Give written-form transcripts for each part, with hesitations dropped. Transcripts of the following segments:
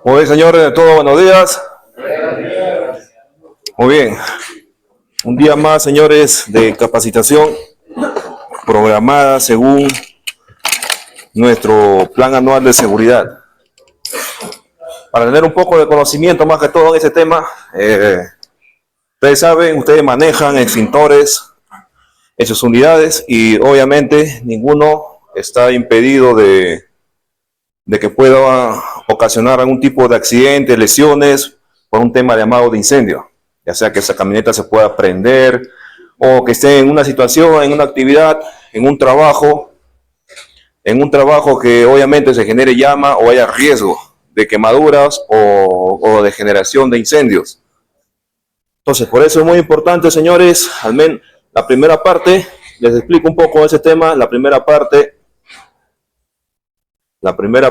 Muy bien, señores, de todo, buenos días. Muy bien. Un día más, señores, de capacitación programada según nuestro plan anual de seguridad. Para tener un poco de conocimiento más que todo en ese tema, ustedes saben, ustedes manejan extintores en sus unidades y obviamente ninguno está impedido de que pueda ocasionar algún tipo de accidente, lesiones, por un tema de amago de incendio, ya sea que esa camioneta se pueda prender o que esté en una situación, en una actividad, en un trabajo que obviamente se genere llama o haya riesgo de quemaduras o de generación de incendios. Entonces, por eso es muy importante, señores, al menos la primera parte, les explico un poco ese tema. La primera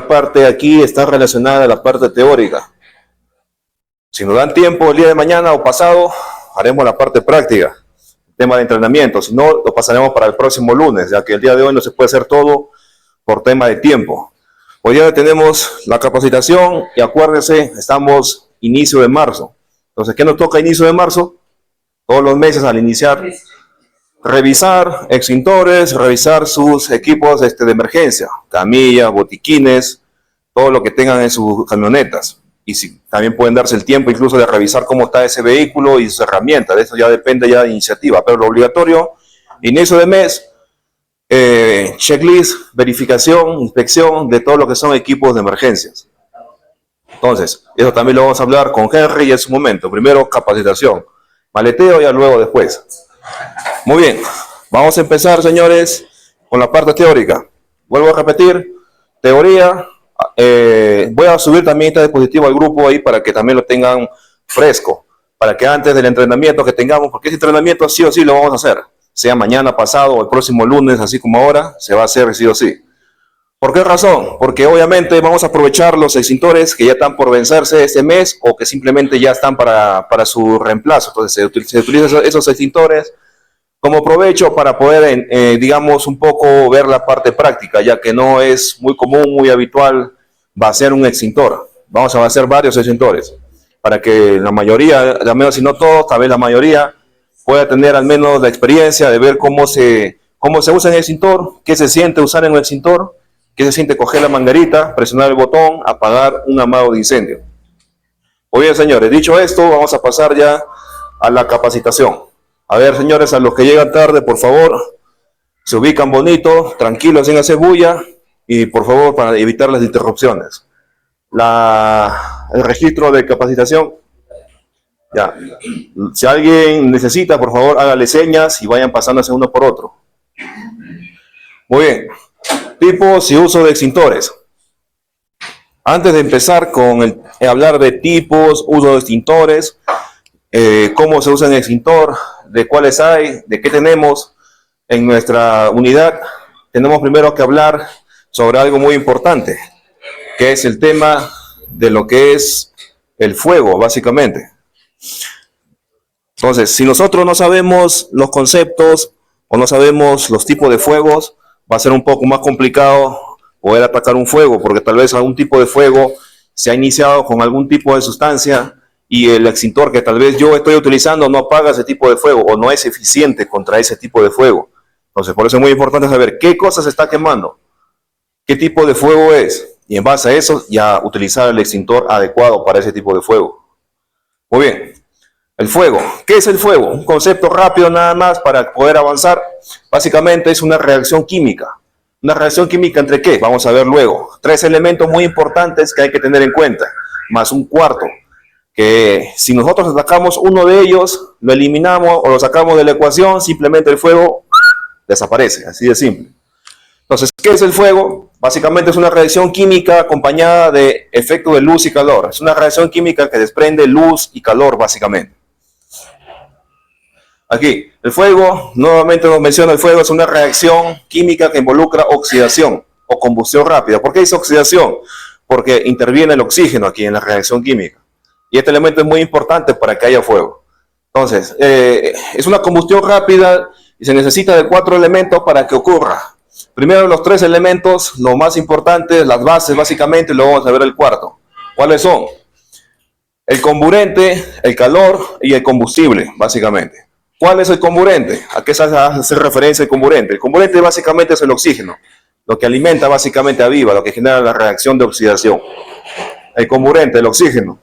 parte aquí está relacionada a la parte teórica. Si nos dan tiempo el día de mañana o pasado, haremos la parte práctica, tema de entrenamiento. Si no, lo pasaremos para el próximo lunes, ya que el día de hoy no se puede hacer todo por tema de tiempo. Hoy día tenemos la capacitación y acuérdense, estamos inicio de marzo. Entonces, ¿qué nos toca a inicio de marzo? Todos los meses al iniciar, revisar extintores, revisar sus equipos de emergencia, camillas, botiquines, todo lo que tengan en sus camionetas. Y si también pueden darse el tiempo incluso de revisar cómo está ese vehículo y sus herramientas. De eso ya depende ya de iniciativa. Pero lo obligatorio, inicio de mes, checklist, verificación, inspección de todo lo que son equipos de emergencias. Entonces, eso también lo vamos a hablar con Henry en su momento. Primero, capacitación. Maleteo y luego después. Muy bien, vamos a empezar, señores, con la parte teórica. Vuelvo a repetir, teoría. Voy a subir también este dispositivo al grupo ahí para que también lo tengan fresco, para que antes del entrenamiento que tengamos, porque ese entrenamiento sí o sí lo vamos a hacer, sea mañana, pasado o el próximo lunes, así como ahora, se va a hacer sí o sí. ¿Por qué razón? Porque obviamente vamos a aprovechar los extintores que ya están por vencerse este mes o que simplemente ya están para su reemplazo. Entonces se utilizan esos extintores como provecho para poder, digamos, un poco ver la parte práctica, ya que no es muy común, muy habitual vaciar un extintor. Vamos a vaciar varios extintores para que la mayoría, al menos si no todos, tal vez la mayoría, pueda tener al menos la experiencia de ver cómo se usa el extintor, qué se siente usar en un extintor, qué se siente coger la manguerita, presionar el botón, apagar un amago de incendio. Muy bien, señores, dicho esto, vamos a pasar ya a la capacitación. A ver, señores, a los que llegan tarde, por favor, se ubican bonito, tranquilos, sin hacer bulla y por favor, para evitar las interrupciones. El registro de capacitación. Ya. Si alguien necesita, por favor, hágale señas y vayan pasándose uno por otro. Muy bien. Tipos y uso de extintores. Antes de empezar con hablar de tipos, uso de extintores, cómo se usa el extintor, de cuáles hay, de qué tenemos en nuestra unidad, tenemos primero que hablar sobre algo muy importante, que es el tema de lo que es el fuego, básicamente. Entonces, si nosotros no sabemos los conceptos o no sabemos los tipos de fuegos, va a ser un poco más complicado poder atacar un fuego, porque tal vez algún tipo de fuego se ha iniciado con algún tipo de sustancia y el extintor que tal vez yo estoy utilizando no apaga ese tipo de fuego o no es eficiente contra ese tipo de fuego. Entonces, por eso es muy importante saber qué cosa se está quemando, qué tipo de fuego es, y en base a eso ya utilizar el extintor adecuado para ese tipo de fuego. Muy bien, el fuego. ¿Qué es el fuego? Un concepto rápido nada más para poder avanzar. Básicamente es una reacción química. ¿Una reacción química entre qué? Vamos a ver luego. 3 elementos muy importantes que hay que tener en cuenta, más un cuarto, que si nosotros sacamos uno de ellos, lo eliminamos o lo sacamos de la ecuación, simplemente el fuego desaparece, así de simple. Entonces, ¿qué es el fuego? Básicamente es una reacción química acompañada de efecto de luz y calor. Es una reacción química que desprende luz y calor, básicamente. Aquí, el fuego, nuevamente nos menciona el fuego, es una reacción química que involucra oxidación o combustión rápida. ¿Por qué dice oxidación? Porque interviene el oxígeno aquí en la reacción química. Y este elemento es muy importante para que haya fuego. Entonces, es una combustión rápida y se necesita de 4 elementos para que ocurra. Primero los 3 elementos, lo más importante, las bases básicamente, y luego vamos a ver el cuarto. ¿Cuáles son? El comburente, el calor y el combustible, básicamente. ¿Cuál es el comburente? ¿A qué se hace referencia el comburente? El comburente básicamente es el oxígeno, lo que alimenta básicamente a viva, lo que genera la reacción de oxidación. El comburente, el oxígeno.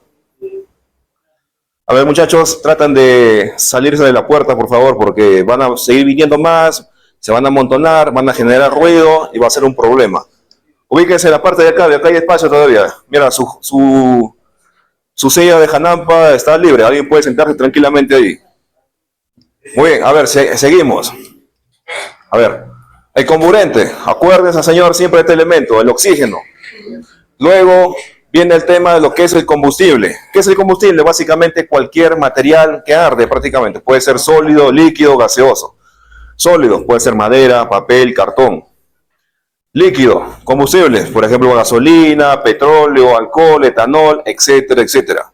A ver, muchachos, tratan de salirse de la puerta, por favor, porque van a seguir viniendo más, se van a amontonar, van a generar ruido y va a ser un problema. Ubíquense en la parte de acá hay espacio todavía. Mira, su silla de Janampa está libre, alguien puede sentarse tranquilamente ahí. Muy bien, a ver, seguimos. A ver, el comburente, acuérdense, señor, siempre este elemento, el oxígeno. Luego viene el tema de lo que es el combustible. ¿Qué es el combustible? Básicamente cualquier material que arde prácticamente. Puede ser sólido, líquido, gaseoso. Sólido, puede ser madera, papel, cartón. Líquido, combustibles, por ejemplo, gasolina, petróleo, alcohol, etanol, etcétera, etcétera.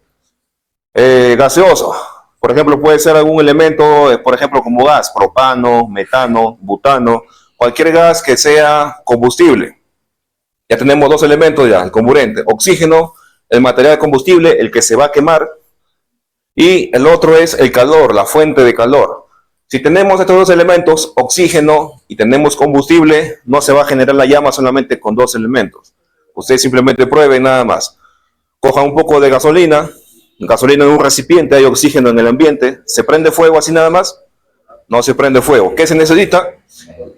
Gaseoso, por ejemplo, puede ser algún elemento, por ejemplo, como gas, propano, metano, butano, cualquier gas que sea combustible. Ya tenemos dos elementos ya, el comburente, oxígeno, el material combustible, el que se va a quemar, y el otro es el calor, la fuente de calor. Si tenemos estos dos elementos, oxígeno y tenemos combustible, no se va a generar la llama solamente con dos elementos. Ustedes simplemente prueben nada más. Cojan un poco de gasolina en un recipiente, hay oxígeno en el ambiente, ¿se prende fuego así nada más? No se prende fuego. ¿Qué se necesita?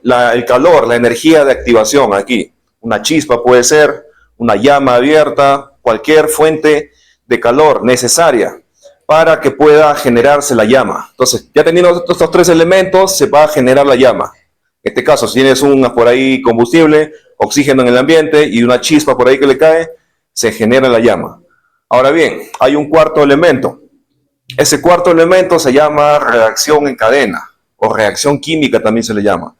El calor, la energía de activación aquí. Una chispa puede ser, una llama abierta, cualquier fuente de calor necesaria para que pueda generarse la llama. Entonces, ya teniendo estos tres elementos, se va a generar la llama. En este caso, si tienes por ahí combustible, oxígeno en el ambiente y una chispa por ahí que le cae, se genera la llama. Ahora bien, hay un cuarto elemento. Ese cuarto elemento se llama reacción en cadena, o reacción química también se le llama.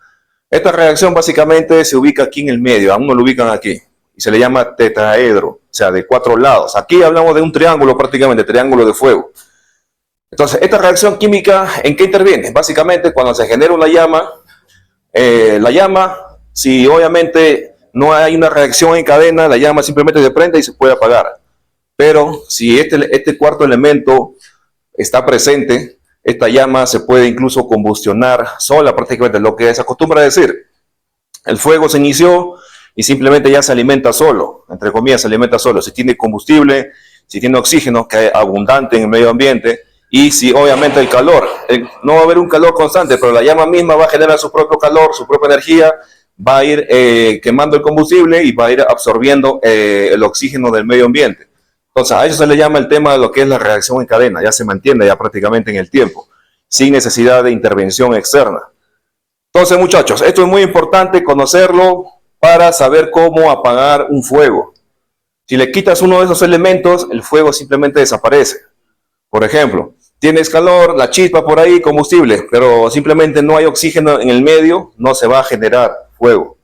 Esta reacción básicamente se ubica aquí en el medio, aún no lo ubican aquí, y se le llama tetraedro, o sea, de 4 lados. Aquí hablamos de un triángulo prácticamente, triángulo de fuego. Entonces, esta reacción química, ¿en qué interviene? Básicamente, cuando se genera una llama, si obviamente no hay una reacción en cadena, la llama simplemente se prende y se puede apagar. Pero si este cuarto elemento está presente, esta llama se puede incluso combustionar sola prácticamente, lo que se acostumbra a decir. El fuego se inició y simplemente ya se alimenta solo, entre comillas se alimenta solo. Si tiene combustible, si tiene oxígeno, que es abundante en el medio ambiente, y si obviamente el calor, no va a haber un calor constante, pero la llama misma va a generar su propio calor, su propia energía, va a ir quemando el combustible y va a ir absorbiendo el oxígeno del medio ambiente. Entonces, a eso se le llama el tema de lo que es la reacción en cadena. Ya se mantiene ya prácticamente en el tiempo, sin necesidad de intervención externa. Entonces, muchachos, esto es muy importante conocerlo para saber cómo apagar un fuego. Si le quitas uno de esos elementos, el fuego simplemente desaparece. Por ejemplo, tienes calor, la chispa por ahí, combustible, pero simplemente no hay oxígeno en el medio, no se va a generar fuego.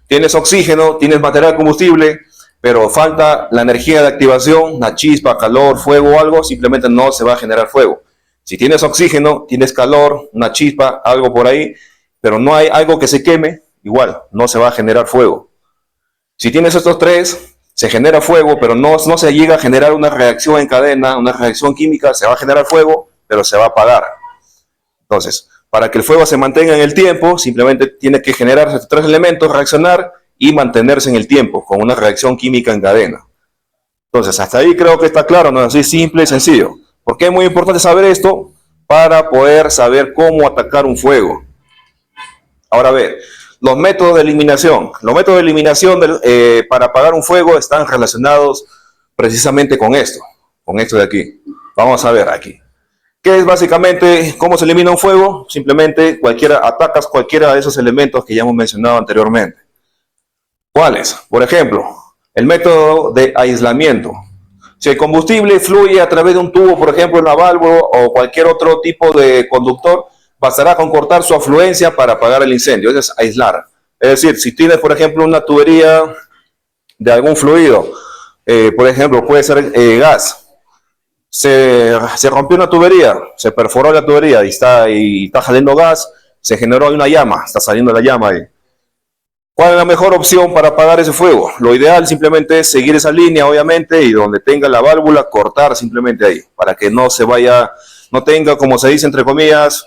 Tienes oxígeno, tienes material combustible, pero falta la energía de activación, la chispa, calor, fuego o algo, simplemente no se va a generar fuego. Si tienes oxígeno, tienes calor, una chispa, algo por ahí, pero no hay algo que se queme, igual, no se va a generar fuego. Si tienes estos tres, se genera fuego, pero no se llega a generar una reacción en cadena, una reacción química, se va a generar fuego, pero se va a apagar. Entonces, para que el fuego se mantenga en el tiempo, simplemente tiene que generar estos tres elementos, reaccionar y mantenerse en el tiempo, con una reacción química en cadena. Entonces, hasta ahí creo que está claro, ¿no? Así simple y sencillo. ¿Por qué es muy importante saber esto? Para poder saber cómo atacar un fuego. Ahora, a ver, los métodos de eliminación. Los métodos de eliminación para apagar un fuego están relacionados precisamente con esto de aquí. Vamos a ver aquí. ¿Qué es básicamente cómo se elimina un fuego? Simplemente atacas cualquiera de esos elementos que ya hemos mencionado anteriormente. ¿Cuáles? Por ejemplo, el método de aislamiento. Si el combustible fluye a través de un tubo, por ejemplo, en la válvula o cualquier otro tipo de conductor, bastará con cortar su afluencia para apagar el incendio. Eso es aislar. Es decir, si tienes, por ejemplo, una tubería de algún fluido, por ejemplo, puede ser gas, se rompió una tubería, se perforó la tubería y está saliendo gas, se generó una llama, está saliendo la llama ahí. ¿Cuál es la mejor opción para apagar ese fuego? Lo ideal simplemente es seguir esa línea, obviamente, y donde tenga la válvula, cortar simplemente ahí, para que no se vaya, no tenga, como se dice entre comillas,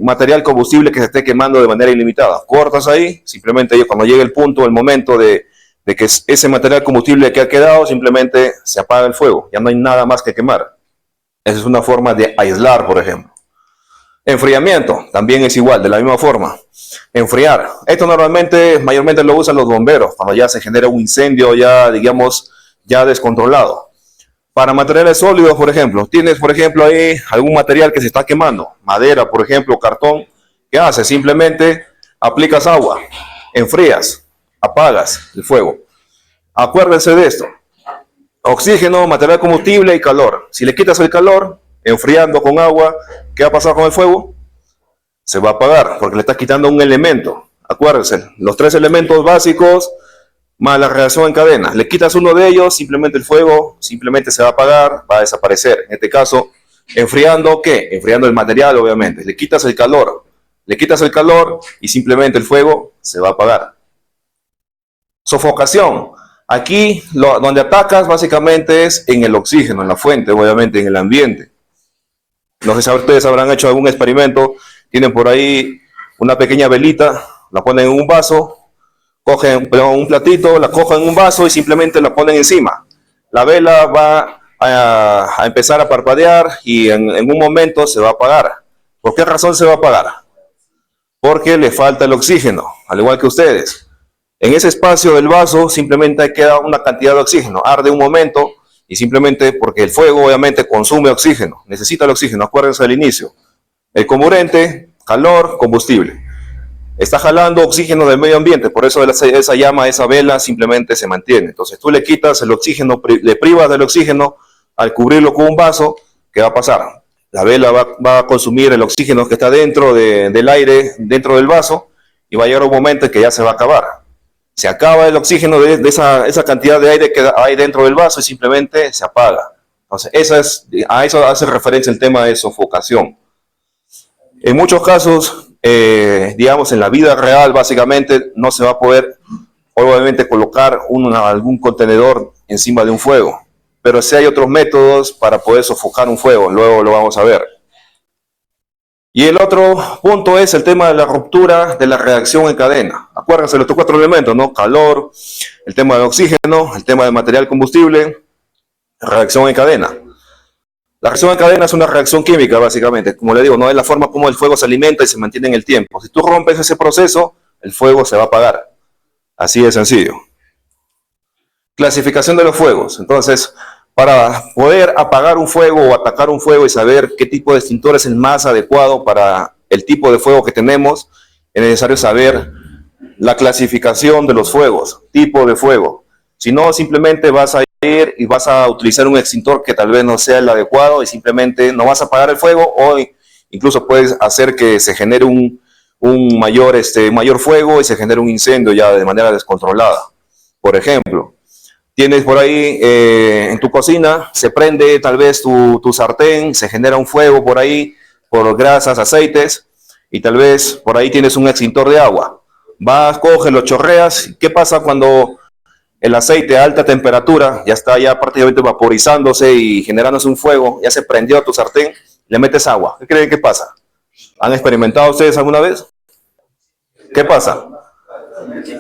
material combustible que se esté quemando de manera ilimitada. Cortas ahí, simplemente ahí, cuando llegue el punto, el momento de que ese material combustible que ha quedado, simplemente se apaga el fuego, ya no hay nada más que quemar. Esa es una forma de aislar, por ejemplo. Enfriamiento, también es igual, de la misma forma. Enfriar. Esto mayormente lo usan los bomberos, cuando ya se genera un incendio ya, digamos, ya descontrolado. Para materiales sólidos, por ejemplo, tienes, por ejemplo, ahí algún material que se está quemando, madera, por ejemplo, cartón. ¿Qué haces? Simplemente aplicas agua, enfrías, apagas el fuego. Acuérdense de esto. Oxígeno, material combustible y calor. Si le quitas el calor, enfriando con agua, ¿qué va a pasar con el fuego? Se va a apagar porque le estás quitando un elemento. Acuérdense, los 3 elementos básicos más la reacción en cadena. Le quitas uno de ellos, simplemente el fuego simplemente se va a apagar, va a desaparecer. En este caso, enfriando, ¿qué? Enfriando el material, obviamente. Le quitas el calor y simplemente el fuego se va a apagar. Sofocación. Aquí donde atacas básicamente es en el oxígeno, en la fuente, obviamente, en el ambiente. No sé si ustedes habrán hecho algún experimento. Tienen por ahí una pequeña velita, la ponen en un vaso, cogen un platito, la cogen en un vaso y simplemente la ponen encima. La vela va a empezar a parpadear y en un momento se va a apagar. ¿Por qué razón se va a apagar? Porque le falta el oxígeno, al igual que ustedes. En ese espacio del vaso simplemente queda una cantidad de oxígeno, arde un momento y simplemente porque el fuego obviamente consume oxígeno, necesita el oxígeno, acuérdense del inicio. El comburente, calor, combustible. Está jalando oxígeno del medio ambiente, por eso esa llama, esa vela simplemente se mantiene. Entonces tú le quitas el oxígeno, le privas del oxígeno al cubrirlo con un vaso, ¿qué va a pasar? La vela va a consumir el oxígeno que está dentro del aire, dentro del vaso, y va a llegar un momento en que ya se va a acabar. Se acaba el oxígeno de esa cantidad de aire que hay dentro del vaso y simplemente se apaga. Entonces, a eso hace referencia el tema de sofocación. En muchos casos, digamos, en la vida real, básicamente, no se va a poder, obviamente, colocar algún contenedor encima de un fuego. Pero sí hay otros métodos para poder sofocar un fuego, luego lo vamos a ver. Y el otro punto es el tema de la ruptura de la reacción en cadena. Acuérdense de estos 4 elementos, ¿no? Calor, el tema del oxígeno, el tema del material combustible, reacción en cadena. La reacción en cadena es una reacción química, básicamente. Como le digo, no es la forma como el fuego se alimenta y se mantiene en el tiempo. Si tú rompes ese proceso, el fuego se va a apagar. Así de sencillo. Clasificación de los fuegos. Entonces, para poder apagar un fuego o atacar un fuego y saber qué tipo de extintor es el más adecuado para el tipo de fuego que tenemos, es necesario saber la clasificación de los fuegos, tipo de fuego. Si no, simplemente vas a ir y vas a utilizar un extintor que tal vez no sea el adecuado y simplemente no vas a apagar el fuego, o incluso puedes hacer que se genere un mayor fuego y se genere un incendio ya de manera descontrolada. Por ejemplo, tienes por ahí en tu cocina, se prende tal vez tu sartén, se genera un fuego por ahí, por grasas, aceites, y tal vez por ahí tienes un extintor de agua. Vas, coges, lo chorreas. ¿Qué pasa cuando el aceite a alta temperatura ya está ya prácticamente vaporizándose y generándose un fuego? Ya se prendió a tu sartén, le metes agua. ¿Qué creen que pasa? ¿Han experimentado ustedes alguna vez? ¿Qué pasa?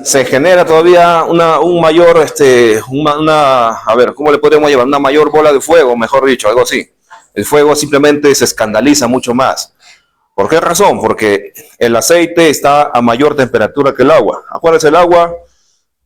Se genera todavía un mayor, a ver, ¿cómo le podemos llevar? Una mayor bola de fuego, mejor dicho, algo así. El fuego simplemente se escandaliza mucho más. ¿Por qué razón? Porque el aceite está a mayor temperatura que el agua. Acuérdense, el agua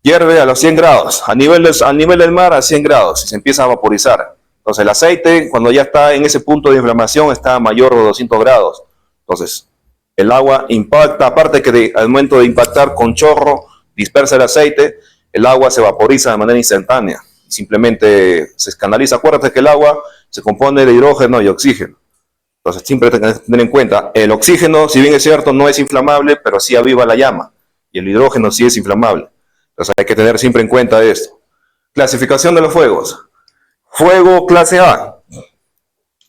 hierve a los 100 grados, a nivel del mar a 100 grados y se empieza a vaporizar. Entonces el aceite, cuando ya está en ese punto de inflamación, está a mayor de 200 grados. Entonces el agua impacta, aparte que al momento de impactar con chorro, dispersa el aceite, el agua se vaporiza de manera instantánea. Simplemente se escandaliza. Acuérdate que el agua se compone de hidrógeno y oxígeno. Entonces siempre tenés que tener en cuenta, el oxígeno, si bien es cierto, no es inflamable, pero sí aviva la llama. Y el hidrógeno sí es inflamable. Entonces hay que tener siempre en cuenta esto. Clasificación de los fuegos. Fuego clase A.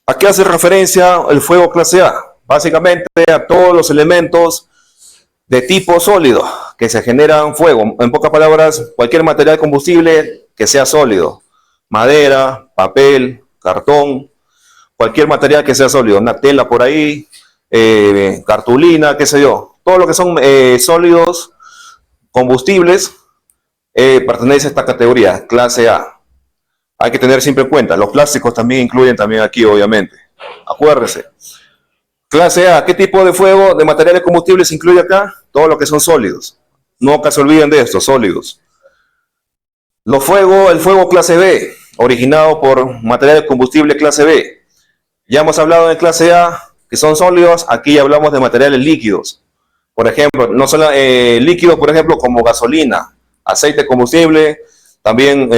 ¿A qué hace referencia el fuego clase A? Básicamente a todos los elementos de tipo sólido, que se generan fuego. En pocas palabras, cualquier material combustible que sea sólido. Madera, papel, cartón, cualquier material que sea sólido. Una tela por ahí, cartulina, qué sé yo. Todo lo que son sólidos combustibles pertenece a esta categoría, clase A. Hay que tener siempre en cuenta. Los plásticos también incluyen también aquí, obviamente. Acuérdense. Clase A, ¿qué tipo de fuego de materiales combustibles se incluye acá? Todo lo que son sólidos. Nunca se olviden de esto, sólidos. El fuego clase B, originado por materiales combustibles clase B. Ya hemos hablado de clase A, que son sólidos. Aquí hablamos de materiales líquidos. Por ejemplo, no solo líquidos, por ejemplo, como gasolina, aceite combustible, también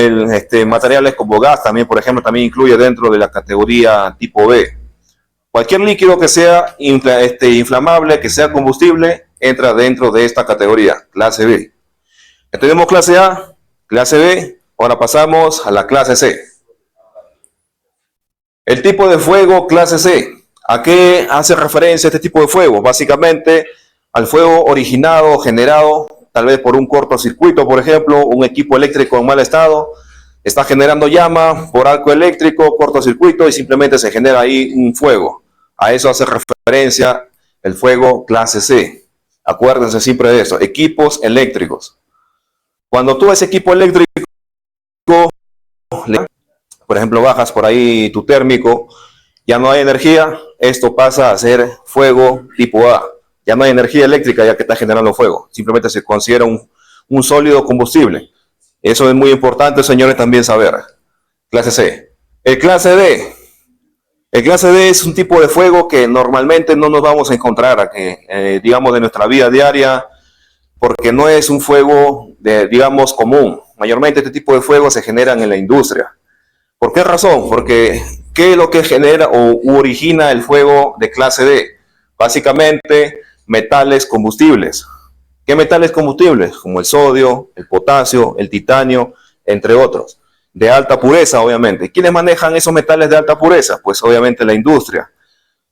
materiales como gas, también, por ejemplo, también incluye dentro de la categoría tipo B. Cualquier líquido que sea inflamable, que sea combustible, entra dentro de esta categoría, clase B. Ya tenemos clase A, clase B, ahora pasamos a la clase C. El tipo de fuego clase C. ¿A qué hace referencia este tipo de fuego? Básicamente al fuego originado, generado, tal vez por un cortocircuito, por ejemplo, un equipo eléctrico en mal estado, está generando llama por arco eléctrico, cortocircuito y simplemente se genera ahí un fuego. A eso hace referencia el fuego clase C. Acuérdense siempre de eso, equipos eléctricos. Cuando tú ese equipo eléctrico, por ejemplo, bajas por ahí tu térmico, ya no hay energía, esto pasa a ser fuego tipo A. Ya no hay energía eléctrica ya que está generando fuego. Simplemente se considera un sólido combustible. Eso es muy importante, señores, también saber. Clase C. El clase D. El clase D es un tipo de fuego que normalmente no nos vamos a encontrar, digamos, de nuestra vida diaria, porque no es un fuego, digamos, común. Mayormente este tipo de fuego se generan en la industria. ¿Por qué razón? Porque ¿qué es lo que genera o origina el fuego de clase D? Básicamente, metales combustibles. ¿Qué metales combustibles? Como el sodio, el potasio, el titanio, entre otros. De alta pureza, obviamente. ¿Quiénes manejan esos metales de alta pureza? Pues obviamente la industria.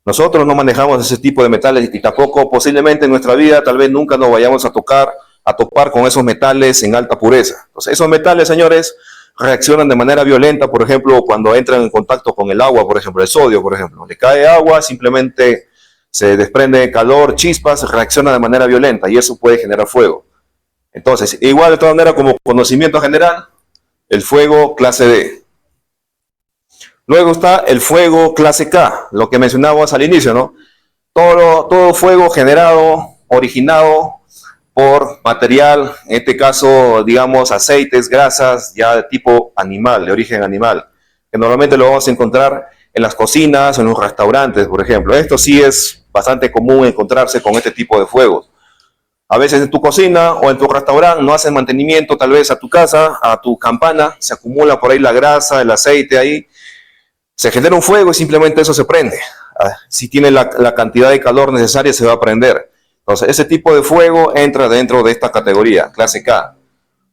Nosotros no manejamos ese tipo de metales y tampoco posiblemente en nuestra vida tal vez nunca nos vayamos a topar con esos metales en alta pureza. Entonces, esos metales, señores, reaccionan de manera violenta, por ejemplo, cuando entran en contacto con el agua, por ejemplo, el sodio, por ejemplo. Le cae agua, simplemente se desprende calor, chispas, reacciona de manera violenta y eso puede generar fuego. Entonces, igual de todas maneras, como conocimiento general, el fuego clase D. Luego está el fuego clase K, lo que mencionábamos al inicio, ¿no? Todo fuego generado, originado por material, en este caso, digamos, aceites, grasas, ya de tipo animal, de origen animal, que normalmente lo vamos a encontrar en las cocinas o en los restaurantes, por ejemplo. Esto sí es bastante común encontrarse con este tipo de fuegos. A veces en tu cocina o en tu restaurante no hacen mantenimiento tal vez a tu casa, a tu campana, se acumula por ahí la grasa, el aceite ahí, se genera un fuego y simplemente eso se prende. Si tiene la cantidad de calor necesaria se va a prender. Entonces, ese tipo de fuego entra dentro de esta categoría, clase K.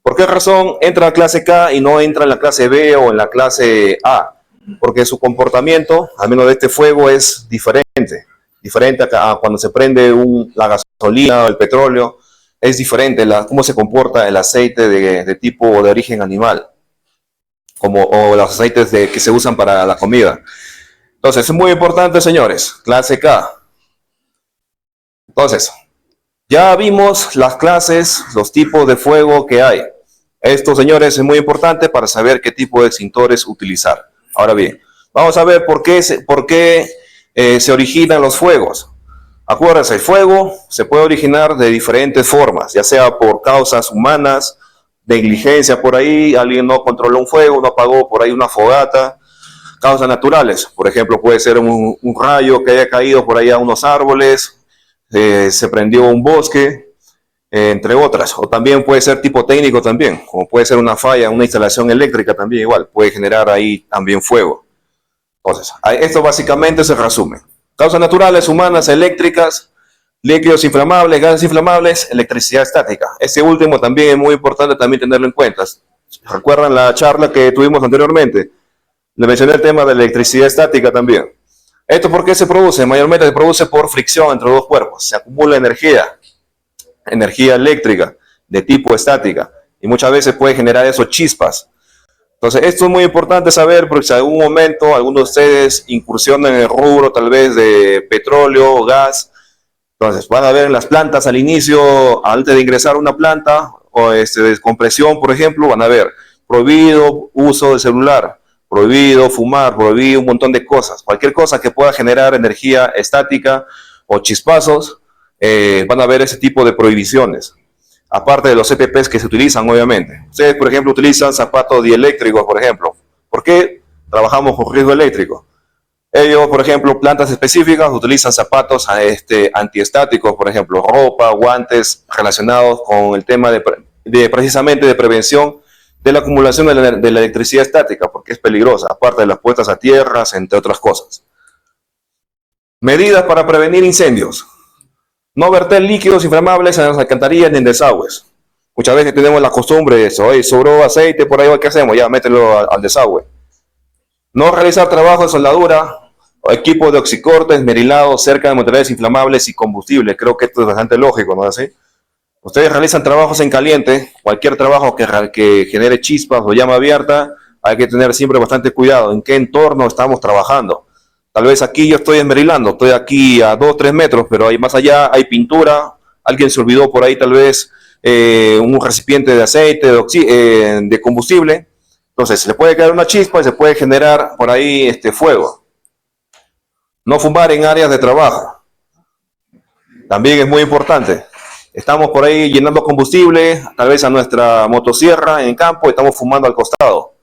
¿Por qué razón entra la clase K y no entra en la clase B o en la clase A? Porque su comportamiento, al menos de este fuego, es diferente. Diferente a cuando se prende la gasolina o el petróleo. Es diferente cómo se comporta el aceite de tipo de origen animal. O los aceites que se usan para la comida. Entonces, es muy importante, señores, clase K. Entonces, ya vimos las clases, los tipos de fuego que hay. Esto, señores, es muy importante para saber qué tipo de extintores utilizar. Ahora bien, vamos a ver por qué se originan los fuegos. Acuérdense, el fuego se puede originar de diferentes formas, ya sea por causas humanas, negligencia por ahí, alguien no controló un fuego, no apagó por ahí una fogata, causas naturales, por ejemplo, puede ser un rayo que haya caído por ahí a unos árboles, se prendió un bosque, entre otras, o también puede ser tipo técnico también, como puede ser una falla, una instalación eléctrica también igual, puede generar ahí también fuego. Entonces, esto básicamente se resume. Causas naturales, humanas, eléctricas, líquidos inflamables, gases inflamables, electricidad estática. Este último también es muy importante también tenerlo en cuenta. ¿Recuerdan la charla que tuvimos anteriormente? Le mencioné el tema de la electricidad estática también. ¿Esto por qué se produce? Mayormente se produce por fricción entre dos cuerpos. Se acumula energía. energía eléctrica de tipo estática y muchas veces puede generar eso chispas. Entonces, esto es muy importante saber porque si en algún momento alguno de ustedes incursionan en el rubro tal vez de petróleo o gas, entonces van a ver en las plantas al inicio, antes de ingresar a una planta o de compresión, por ejemplo, van a ver prohibido uso de celular, prohibido fumar, prohibido un montón de cosas. Cualquier cosa que pueda generar energía estática o chispazos, van a ver ese tipo de prohibiciones. Aparte de los EPPs que se utilizan, obviamente. Ustedes, por ejemplo, utilizan zapatos dieléctricos, por ejemplo. ¿Por qué trabajamos con riesgo eléctrico? Ellos, por ejemplo, plantas específicas utilizan zapatos antiestáticos, por ejemplo, ropa, guantes relacionados con el tema precisamente de prevención de la acumulación de la electricidad estática, porque es peligrosa, aparte de las puestas a tierras, entre otras cosas. Medidas para prevenir incendios. No verter líquidos inflamables en las alcantarillas ni en desagües. Muchas veces tenemos la costumbre de eso. Oye, sobró aceite por ahí, ¿qué hacemos? Ya, mételo al desagüe. No realizar trabajo de soldadura o equipo de oxicorte esmerilado cerca de materiales inflamables y combustibles. Creo que esto es bastante lógico, ¿no es así? Ustedes realizan trabajos en caliente, cualquier trabajo que genere chispas o llama abierta, hay que tener siempre bastante cuidado en qué entorno estamos trabajando. Tal vez aquí yo estoy esmerilando, estoy aquí a 2 o 3 metros, pero ahí más allá hay pintura, alguien se olvidó por ahí tal vez un recipiente de aceite, de combustible, entonces se le puede caer una chispa y se puede generar por ahí fuego. No fumar en áreas de trabajo, también es muy importante. Estamos por ahí llenando combustible, tal vez a nuestra motosierra en campo, estamos fumando al costado.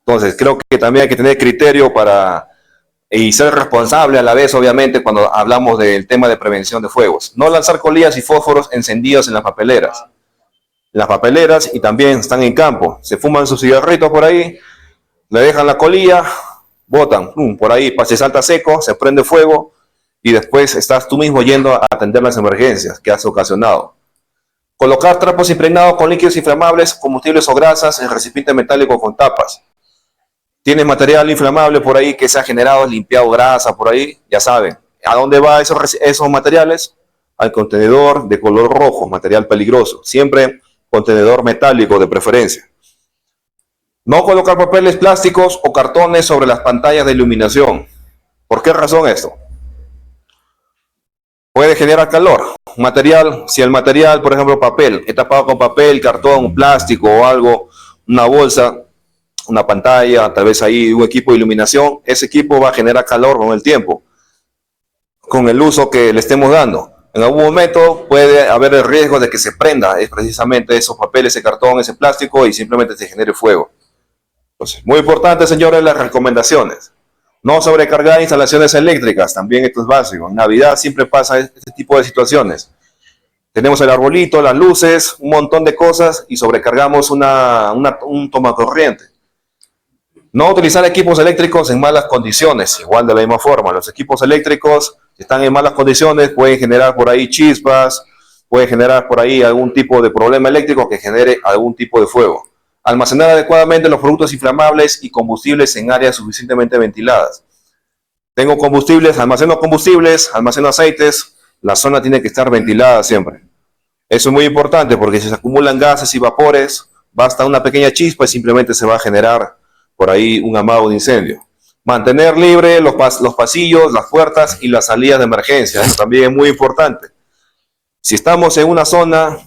Entonces creo que también hay que tener criterio y ser responsable a la vez, obviamente, cuando hablamos del tema de prevención de fuegos. No lanzar colillas y fósforos encendidos en las papeleras. Las papeleras y también están en campo. Se fuman sus cigarritos por ahí, le dejan la colilla, botan, por ahí se salta seco, se prende fuego y después estás tú mismo yendo a atender las emergencias que has ocasionado. Colocar trapos impregnados con líquidos inflamables, combustibles o grasas en recipiente metálico con tapas. Tiene material inflamable por ahí que se ha generado, limpiado grasa por ahí, ya saben. ¿A dónde va esos materiales? Al contenedor de color rojo, material peligroso. Siempre contenedor metálico de preferencia. No colocar papeles plásticos o cartones sobre las pantallas de iluminación. ¿Por qué razón esto? Puede generar calor. Si el material, por ejemplo, papel, está tapado con papel, cartón, plástico o algo, una bolsa, una pantalla, tal vez ahí un equipo de iluminación, ese equipo va a generar calor con el tiempo, con el uso que le estemos dando. En algún momento puede haber el riesgo de que se prenda precisamente esos papeles, ese cartón, ese plástico y simplemente se genere fuego. Entonces, muy importante, señores, las recomendaciones. No sobrecargar instalaciones eléctricas, también esto es básico. En Navidad siempre pasa este tipo de situaciones. Tenemos el arbolito, las luces, un montón de cosas y sobrecargamos un tomacorriente. No utilizar equipos eléctricos en malas condiciones, igual de la misma forma. Los equipos eléctricos, si están en malas condiciones, pueden generar por ahí chispas, puede generar por ahí algún tipo de problema eléctrico que genere algún tipo de fuego. Almacenar adecuadamente los productos inflamables y combustibles en áreas suficientemente ventiladas. Tengo combustibles, almaceno aceites, la zona tiene que estar ventilada siempre. Eso es muy importante porque si se acumulan gases y vapores, basta una pequeña chispa y simplemente se va a generar por ahí un amago de incendio. Mantener libre los pasillos, las puertas y las salidas de emergencia. Eso también es muy importante. Si estamos en una zona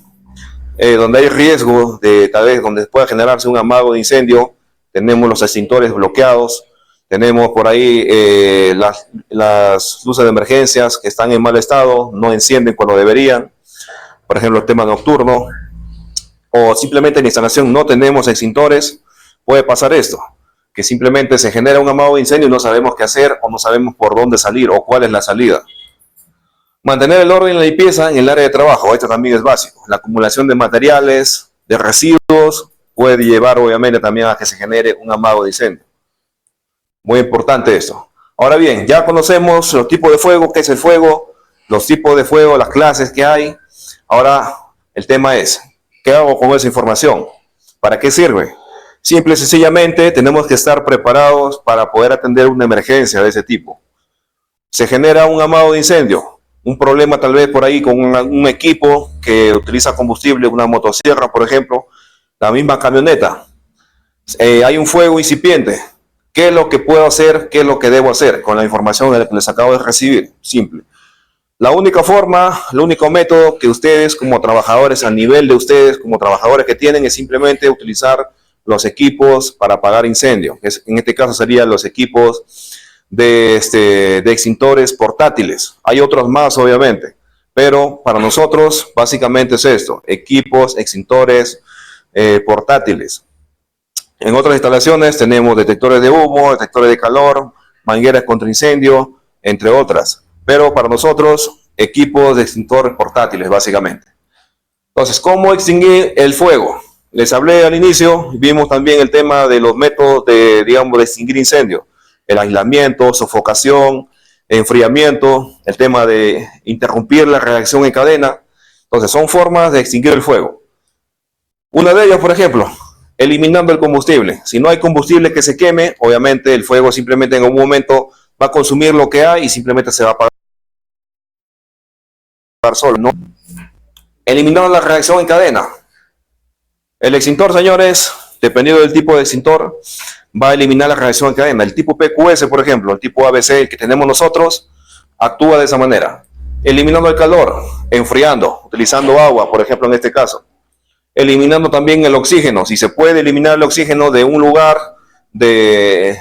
donde hay riesgo de tal vez donde pueda generarse un amago de incendio, tenemos los extintores bloqueados, tenemos por ahí las luces de emergencias que están en mal estado, no encienden cuando deberían, por ejemplo el tema nocturno, o simplemente en la instalación no tenemos extintores, puede pasar esto, que simplemente se genera un amago de incendio y no sabemos qué hacer o no sabemos por dónde salir o cuál es la salida. Mantener el orden y la limpieza en el área de trabajo, esto también es básico. La acumulación de materiales, de residuos, puede llevar obviamente también a que se genere un amago de incendio. Muy importante esto. Ahora bien, ya conocemos los tipos de fuego, qué es el fuego, los tipos de fuego, las clases que hay. Ahora el tema es, ¿qué hago con esa información? ¿Para qué sirve? Simple y sencillamente tenemos que estar preparados para poder atender una emergencia de ese tipo. Se genera un amago de incendio. un problema tal vez por ahí con un equipo que utiliza combustible, una motosierra, por ejemplo, la misma camioneta. Hay un fuego incipiente. ¿Qué es lo que puedo hacer? ¿Qué es lo que debo hacer con la información que les acabo de recibir? Simple. La única forma, el único método que ustedes como trabajadores, a nivel de ustedes como trabajadores que tienen, es simplemente utilizar los equipos para apagar incendios. En este caso serían los equipos de extintores portátiles. Hay otros más, obviamente, pero para nosotros básicamente es esto: equipos, extintores portátiles. En otras instalaciones tenemos detectores de humo, detectores de calor, mangueras contra incendio, entre otras. Pero para nosotros, equipos de extintores portátiles, básicamente. Entonces, ¿cómo extinguir el fuego? Les hablé al inicio, vimos también el tema de los métodos de, digamos, de extinguir incendios. El aislamiento, sofocación, enfriamiento, el tema de interrumpir la reacción en cadena. Entonces, son formas de extinguir el fuego. Una de ellas, por ejemplo, eliminando el combustible. Si no hay combustible que se queme, obviamente el fuego simplemente en un momento va a consumir lo que hay y simplemente se va a apagar solo, ¿no? Eliminando la reacción en cadena. El extintor, señores, dependiendo del tipo de extintor, va a eliminar la reacción en cadena. El tipo PQS, por ejemplo, el tipo ABC, el que tenemos nosotros, actúa de esa manera. Eliminando el calor, enfriando, utilizando agua, por ejemplo, en este caso. Eliminando también el oxígeno. Si se puede eliminar el oxígeno de un lugar donde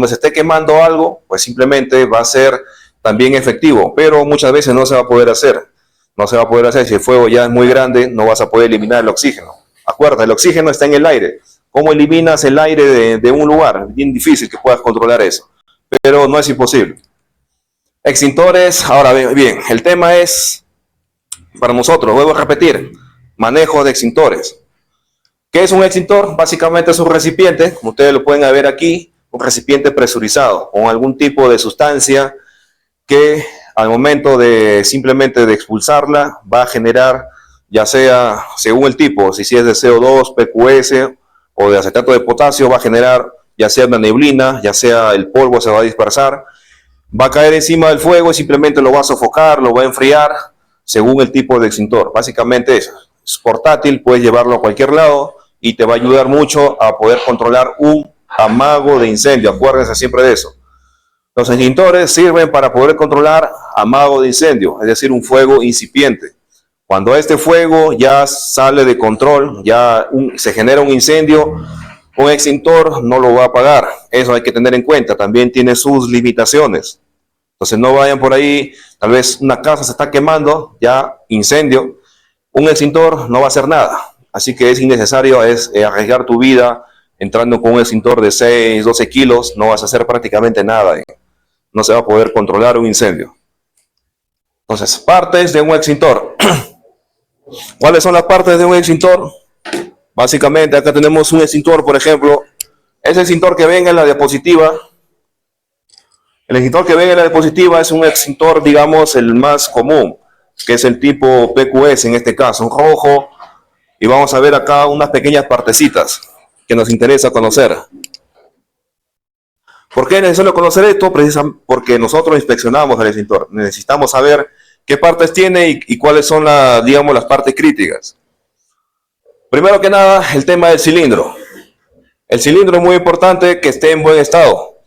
se esté quemando algo, pues simplemente va a ser también efectivo, pero muchas veces no se va a poder hacer. No se va a poder hacer. Si el fuego ya es muy grande, no vas a poder eliminar el oxígeno. Acuérdate, el oxígeno está en el aire. ¿Cómo eliminas el aire de un lugar? Es bien difícil que puedas controlar eso, pero no es imposible. Extintores, ahora bien, el tema es, para nosotros, vuelvo a repetir, manejo de extintores. ¿Qué es un extintor? Básicamente es un recipiente, como ustedes lo pueden ver aquí, un recipiente presurizado con algún tipo de sustancia que al momento de simplemente de expulsarla va a generar, ya sea según el tipo, si es de CO2, PQS o de acetato de potasio, va a generar ya sea una neblina, ya sea el polvo se va a dispersar, va a caer encima del fuego y simplemente lo va a sofocar, lo va a enfriar según el tipo de extintor. Básicamente es portátil, puedes llevarlo a cualquier lado y te va a ayudar mucho a poder controlar un amago de incendio. Acuérdense siempre de eso. Los extintores sirven para poder controlar amago de incendio, es decir, un fuego incipiente. Cuando este fuego ya sale de control, ya se genera un incendio, un extintor no lo va a apagar. Eso hay que tener en cuenta. También tiene sus limitaciones. Entonces no vayan por ahí, tal vez una casa se está quemando, ya incendio, un extintor no va a hacer nada. Así que es innecesario arriesgar tu vida entrando con un extintor de 6, 12 kilos, no vas a hacer prácticamente nada. No se va a poder controlar un incendio. Entonces, partes de un extintor. ¿Cuáles son las partes de un extintor? Básicamente, acá tenemos un extintor, por ejemplo. Ese extintor que ven en la diapositiva. El extintor que ven en la diapositiva es un extintor, digamos, el más común, que es el tipo PQS en este caso, un rojo. Y vamos a ver acá unas pequeñas partecitas que nos interesa conocer. ¿Por qué es necesario conocer esto? Precisamente porque nosotros inspeccionamos el extintor. Necesitamos saber qué partes tiene y cuáles son digamos, las partes críticas. Primero que nada, el tema del cilindro. El cilindro es muy importante que esté en buen estado,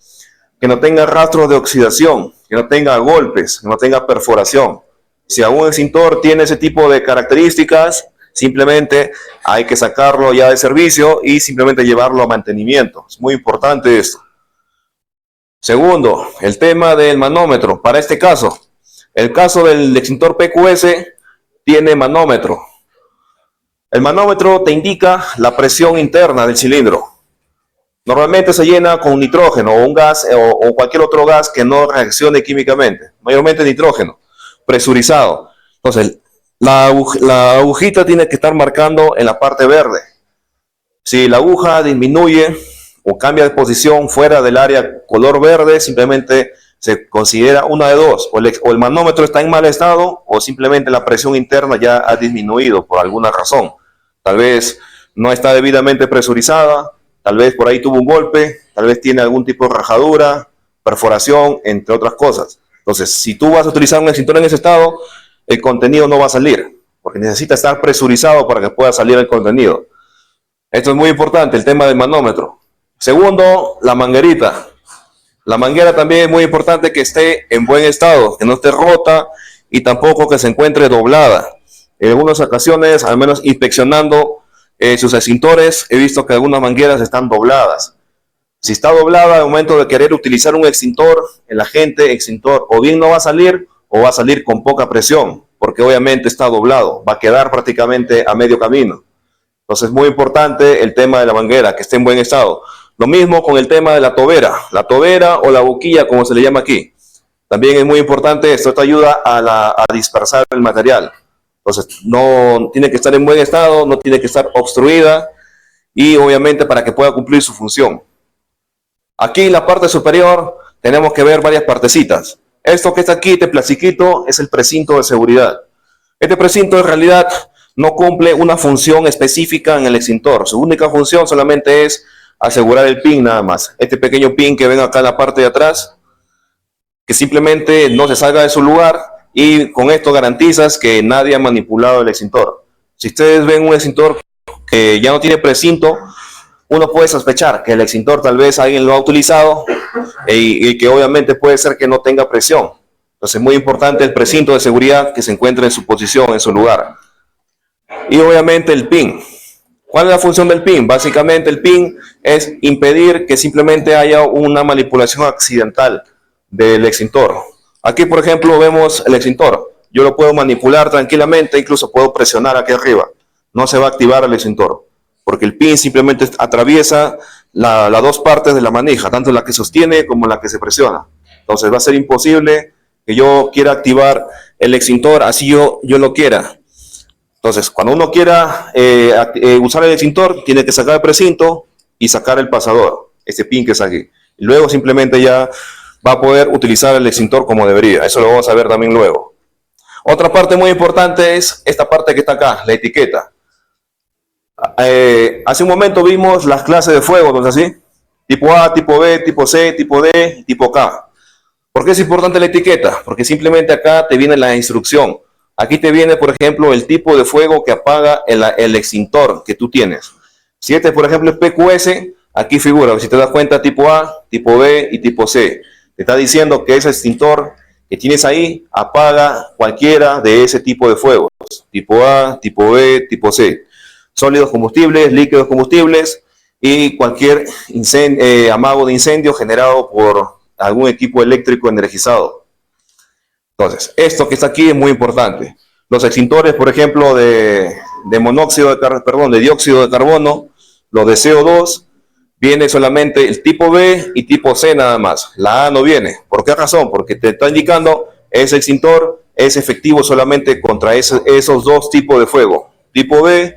que no tenga rastros de oxidación, que no tenga golpes, que no tenga perforación. Si algún extintor tiene ese tipo de características, simplemente hay que sacarlo ya de servicio y simplemente llevarlo a mantenimiento. Es muy importante esto. Segundo, el tema del manómetro. Para este caso, el caso del extintor PQS tiene manómetro. El manómetro te indica la presión interna del cilindro. Normalmente se llena con nitrógeno o un gas o cualquier otro gas que no reaccione químicamente. Mayormente nitrógeno, presurizado. Entonces, la agujita tiene que estar marcando en la parte verde. Si la aguja disminuye o cambia de posición fuera del área color verde, simplemente se considera una de dos: o el manómetro está en mal estado o simplemente la presión interna ya ha disminuido por alguna razón. Tal vez no está debidamente presurizada, tal vez por ahí tuvo un golpe, tal vez tiene algún tipo de rajadura, perforación, entre otras cosas. Entonces, si tú vas a utilizar un extintor en ese estado, el contenido no va a salir, porque necesita estar presurizado para que pueda salir el contenido. Esto es muy importante, el tema del manómetro. Segundo, la manguerita. La manguera también es muy importante que esté en buen estado, que no esté rota y tampoco que se encuentre doblada. En algunas ocasiones, al menos inspeccionando sus extintores, he visto que algunas mangueras están dobladas. Si está doblada al momento de querer utilizar un extintor, el agente extintor o bien no va a salir o va a salir con poca presión, porque obviamente está doblado, va a quedar prácticamente a medio camino. Entonces es muy importante el tema de la manguera, que esté en buen estado. Lo mismo con el tema de la tobera o la boquilla, como se le llama aquí. También es muy importante esto, esto ayuda a dispersar el material. Entonces no tiene que estar en buen estado, no tiene que estar obstruida y obviamente para que pueda cumplir su función. Aquí en la parte superior tenemos que ver varias partecitas. Esto que está aquí, este plastiquito, es el precinto de seguridad. Este precinto en realidad no cumple una función específica en el extintor. Su única función solamente es asegurar el pin nada más. Este pequeño pin que ven acá en la parte de atrás, que simplemente no se salga de su lugar y con esto garantizas que nadie ha manipulado el extintor. Si ustedes ven un extintor que ya no tiene precinto, uno puede sospechar que el extintor tal vez alguien lo ha utilizado y que obviamente puede ser que no tenga presión. Entonces es muy importante el precinto de seguridad que se encuentre en su posición, en su lugar. Y obviamente el pin. ¿Cuál es la función del pin? Básicamente el pin es impedir que simplemente haya una manipulación accidental del extintor. Aquí por ejemplo vemos el extintor. Yo lo puedo manipular tranquilamente, incluso puedo presionar aquí arriba. No se va a activar el extintor, porque el pin simplemente atraviesa las dos partes de la manija, tanto la que sostiene como la que se presiona. Entonces va a ser imposible que yo quiera activar el extintor así yo lo quiera. Entonces, cuando uno quiera usar el extintor, tiene que sacar el precinto y sacar el pasador, este pin que es aquí. Y luego simplemente ya va a poder utilizar el extintor como debería. Eso lo vamos a ver también luego. Otra parte muy importante es esta parte que está acá, la etiqueta. Hace un momento vimos las clases de fuego, ¿no es así? Tipo A, tipo B, tipo C, tipo D, tipo K. ¿Por qué es importante la etiqueta? Porque simplemente acá te viene la instrucción. Aquí te viene, por ejemplo, el tipo de fuego que apaga el extintor que tú tienes. Si este, por ejemplo, es PQS, aquí figura, si te das cuenta, tipo A, tipo B y tipo C. Te está diciendo que ese extintor que tienes ahí apaga cualquiera de ese tipo de fuegos. Tipo A, tipo B, tipo C. Sólidos combustibles, líquidos combustibles y cualquier amago de incendio generado por algún equipo eléctrico energizado. Entonces, esto que está aquí es muy importante. Los extintores, por ejemplo, de dióxido de carbono, los de CO2, viene solamente el tipo B y tipo C nada más. La A no viene. ¿Por qué razón? Porque te está indicando ese extintor es efectivo solamente contra esos dos tipos de fuego, tipo B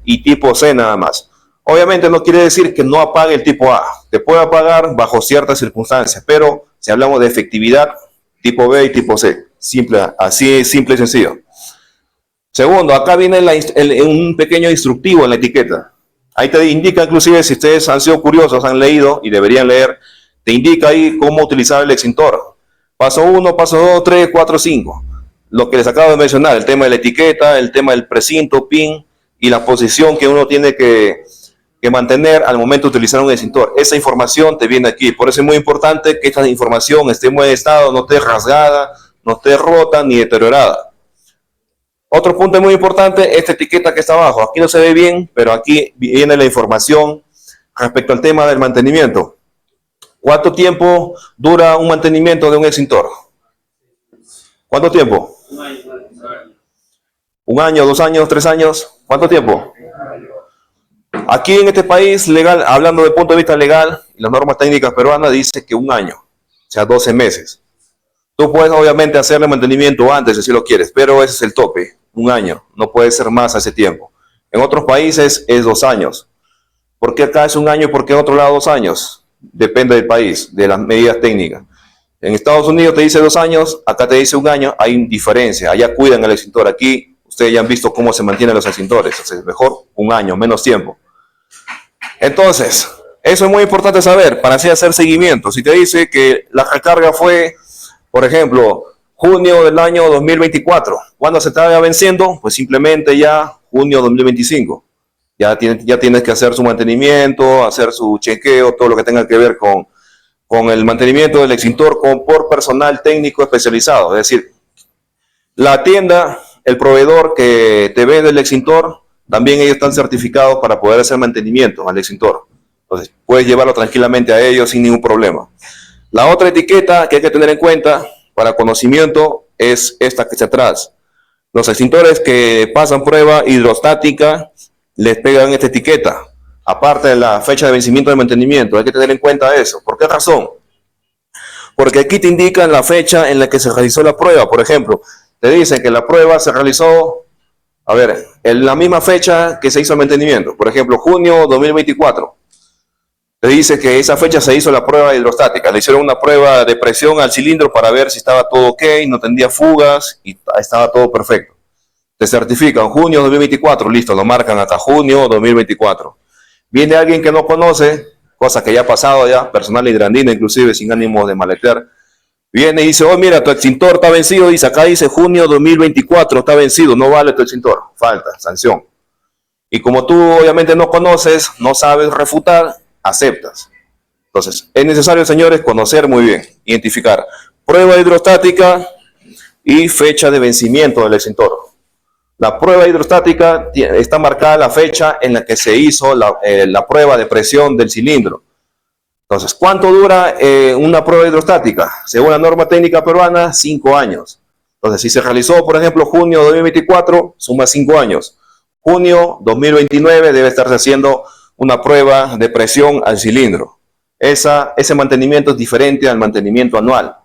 y tipo C nada más. Obviamente no quiere decir que no apague el tipo A. Te puede apagar bajo ciertas circunstancias, pero si hablamos de efectividad, tipo B y tipo C. Simple, así simple y sencillo. Segundo, acá viene un pequeño instructivo en la etiqueta. Ahí te indica, inclusive, si ustedes han sido curiosos, han leído y deberían leer, te indica ahí cómo utilizar el extintor. Paso 1, paso 2, 3, 4, 5. Lo que les acabo de mencionar, el tema de la etiqueta, el tema del precinto, pin y la posición que uno tiene que mantener al momento de utilizar un extintor. Esa información te viene aquí. Por eso es muy importante que esta información esté en buen estado, no esté rasgada, no esté rota ni deteriorada. Otro punto muy importante, esta etiqueta que está abajo. Aquí no se ve bien, pero aquí viene la información respecto al tema del mantenimiento. ¿Cuánto tiempo dura un mantenimiento de un extintor? ¿Cuánto tiempo? ¿Un año, 2 años, 3 años? ¿Cuánto tiempo? Aquí en este país legal, hablando desde el punto de vista legal, las normas técnicas peruanas dice que 1 año, o sea, 12 meses. Tú puedes obviamente hacerle mantenimiento antes si lo quieres, pero ese es el tope, 1 año, no puede ser más a ese tiempo. En otros países es 2 años. ¿Por qué acá es 1 año y por qué en otro lado 2 años? Depende del país, de las medidas técnicas. En Estados Unidos te dice 2 años, acá te dice 1 año, hay diferencia, allá cuidan el extintor, aquí ustedes ya han visto cómo se mantienen los extintores, o sea, mejor 1 año, menos tiempo. Entonces, eso es muy importante saber para así hacer seguimiento. Si te dice que la recarga fue Por ejemplo, junio del año 2024. ¿Cuándo se está venciendo? Pues simplemente ya junio 2025. Ya tienes que hacer su mantenimiento, hacer su chequeo, todo lo que tenga que ver con el mantenimiento del extintor por personal técnico especializado. Es decir, la tienda, el proveedor que te vende el extintor, también ellos están certificados para poder hacer mantenimiento al extintor. Entonces, puedes llevarlo tranquilamente a ellos sin ningún problema. La otra etiqueta que hay que tener en cuenta para conocimiento es esta que está atrás. Los extintores que pasan prueba hidrostática les pegan esta etiqueta, aparte de la fecha de vencimiento de mantenimiento. Hay que tener en cuenta eso. ¿Por qué razón? Porque aquí te indican la fecha en la que se realizó la prueba. Por ejemplo, te dicen que la prueba se realizó, a ver, en la misma fecha que se hizo el mantenimiento. Por ejemplo, junio 2024. Te dice que esa fecha se hizo la prueba hidrostática. Le hicieron una prueba de presión al cilindro para ver si estaba todo ok, no tendría fugas y estaba todo perfecto. Te certifican junio 2024, listo, lo marcan hasta junio 2024. Viene alguien que no conoce, cosa que ya ha pasado ya, personal hidrandina inclusive, sin ánimo de maletear. Viene y dice, oh mira, tu extintor está vencido, dice, acá dice junio 2024, está vencido, no vale tu extintor, falta, sanción. Y como tú obviamente no conoces, no sabes refutar, aceptas. Entonces, es necesario, señores, conocer muy bien, identificar prueba hidrostática y fecha de vencimiento del extintor. La prueba hidrostática está marcada la fecha en la que se hizo la prueba de presión del cilindro. Entonces, ¿cuánto dura una prueba hidrostática? Según la norma técnica peruana, 5 años. Entonces, si se realizó, por ejemplo, junio 2024, suma 5 años. Junio 2029 debe estarse haciendo una prueba de presión al cilindro. Ese mantenimiento es diferente al mantenimiento anual.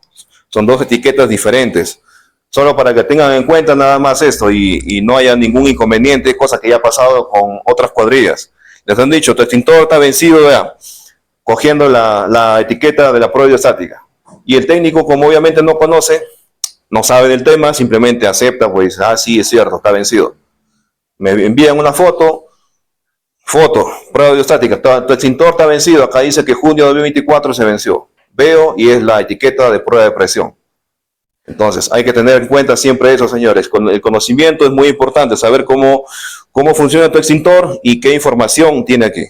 Son dos etiquetas diferentes. Solo para que tengan en cuenta nada más esto y no haya ningún inconveniente, cosa que ya ha pasado con otras cuadrillas. Les han dicho, tu extintor está vencido ya, cogiendo la etiqueta de la prueba hidrostática. Y el técnico, como obviamente no conoce, no sabe del tema, simplemente acepta, pues, sí, es cierto, está vencido. Me envían una foto, prueba hidrostática, tu extintor está vencido, acá dice que junio de 2024 se venció. Veo y es la etiqueta de prueba de presión. Entonces, hay que tener en cuenta siempre eso, señores. El conocimiento es muy importante, saber cómo funciona tu extintor y qué información tiene aquí.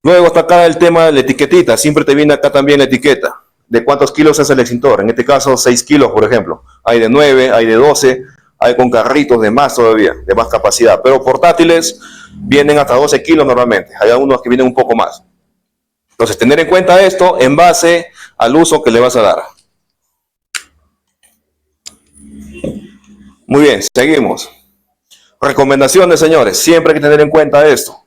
Luego está acá el tema de la etiquetita. Siempre te viene acá también la etiqueta de cuántos kilos es el extintor. En este caso, 6 kilos, por ejemplo. Hay de 9, hay de 12, hay con carritos de más todavía, de más capacidad. Pero portátiles vienen hasta 12 kilos normalmente. Hay algunos que vienen un poco más. Entonces, tener en cuenta esto en base al uso que le vas a dar. Muy bien, seguimos. Recomendaciones, señores. Siempre hay que tener en cuenta esto.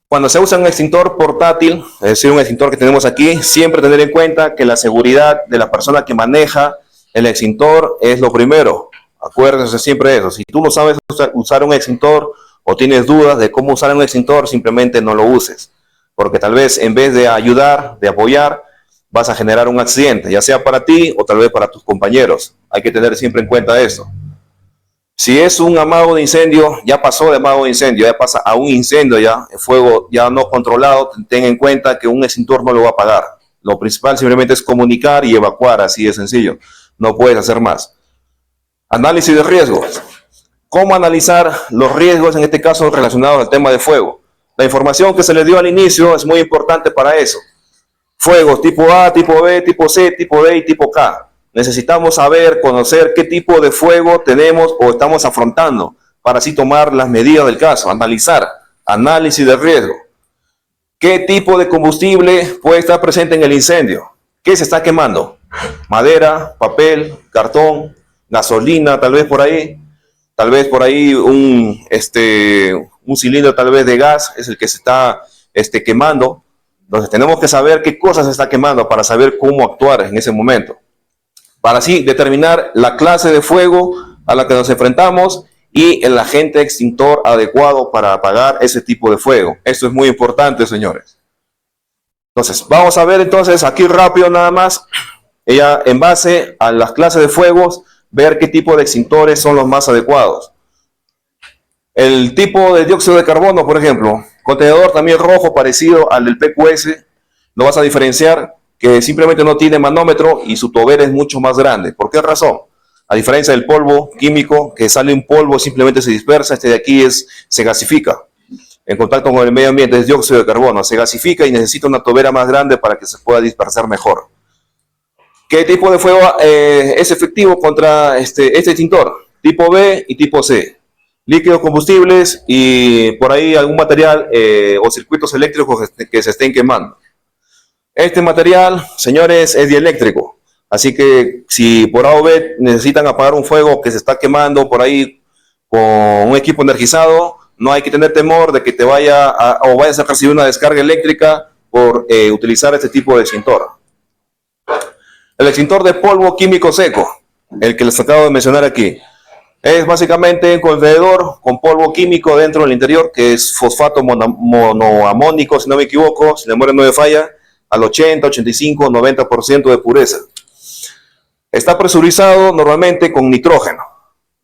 Cuando se usa un extintor portátil, es decir, un extintor que tenemos aquí, siempre tener en cuenta que la seguridad de la persona que maneja el extintor es lo primero. Acuérdense siempre de eso. Si tú no sabes usar un extintor o tienes dudas de cómo usar un extintor, simplemente no lo uses. Porque tal vez en vez de ayudar, de apoyar, vas a generar un accidente, ya sea para ti o tal vez para tus compañeros. Hay que tener siempre en cuenta eso. Si es un amago de incendio, ya pasó de amago de incendio, ya pasa a un incendio ya, el fuego ya no controlado, ten en cuenta que un extintor no lo va a apagar. Lo principal simplemente es comunicar y evacuar, así de sencillo. No puedes hacer más. Análisis de riesgos. ¿Cómo analizar los riesgos, en este caso relacionados al tema de fuego? La información que se le dio al inicio es muy importante para eso. Fuegos tipo A, tipo B, tipo C, tipo D y tipo K. Necesitamos saber, conocer qué tipo de fuego tenemos o estamos afrontando para así tomar las medidas del caso, analizar, análisis de riesgo. ¿Qué tipo de combustible puede estar presente en el incendio? ¿Qué se está quemando? Madera, papel, cartón, gasolina, tal vez por ahí un cilindro tal vez de gas es el que se está quemando. Entonces tenemos que saber qué cosas se está quemando para saber cómo actuar en ese momento. Para así determinar la clase de fuego a la que nos enfrentamos y el agente extintor adecuado para apagar ese tipo de fuego. Esto es muy importante, señores. Entonces, vamos a ver entonces aquí rápido nada más, en base a las clases de fuegos, ver qué tipo de extintores son los más adecuados. El tipo de dióxido de carbono, por ejemplo, contenedor también rojo parecido al del PQS, lo vas a diferenciar que simplemente no tiene manómetro y su tobera es mucho más grande. ¿Por qué razón? A diferencia del polvo químico, que sale un polvo, simplemente se dispersa, este de aquí se gasifica. En contacto con el medio ambiente es dióxido de carbono, se gasifica y necesita una tobera más grande para que se pueda dispersar mejor. ¿Qué tipo de fuego es efectivo contra este extintor? Tipo B y tipo C. Líquidos combustibles y por ahí algún material o circuitos eléctricos que se estén quemando. Este material, señores, es dieléctrico. Así que si por A o B necesitan apagar un fuego que se está quemando por ahí con un equipo energizado, no hay que tener temor de que te vayas a recibir una descarga eléctrica por utilizar este tipo de extintor. El extintor de polvo químico seco, el que les acabo de mencionar aquí, es básicamente un contenedor con polvo químico dentro del interior, que es fosfato monoamónico, si no me equivoco, si la memoria no me falla, al 80, 85, 90% de pureza. Está presurizado normalmente con nitrógeno.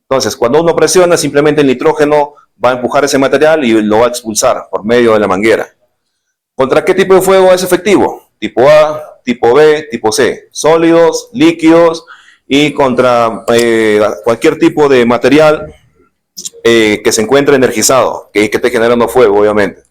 Entonces, cuando uno presiona, simplemente el nitrógeno va a empujar ese material y lo va a expulsar por medio de la manguera. ¿Contra qué tipo de fuego es efectivo? Tipo A, tipo B, tipo C. Sólidos, líquidos y contra cualquier tipo de material que se encuentre energizado, que esté generando fuego, obviamente.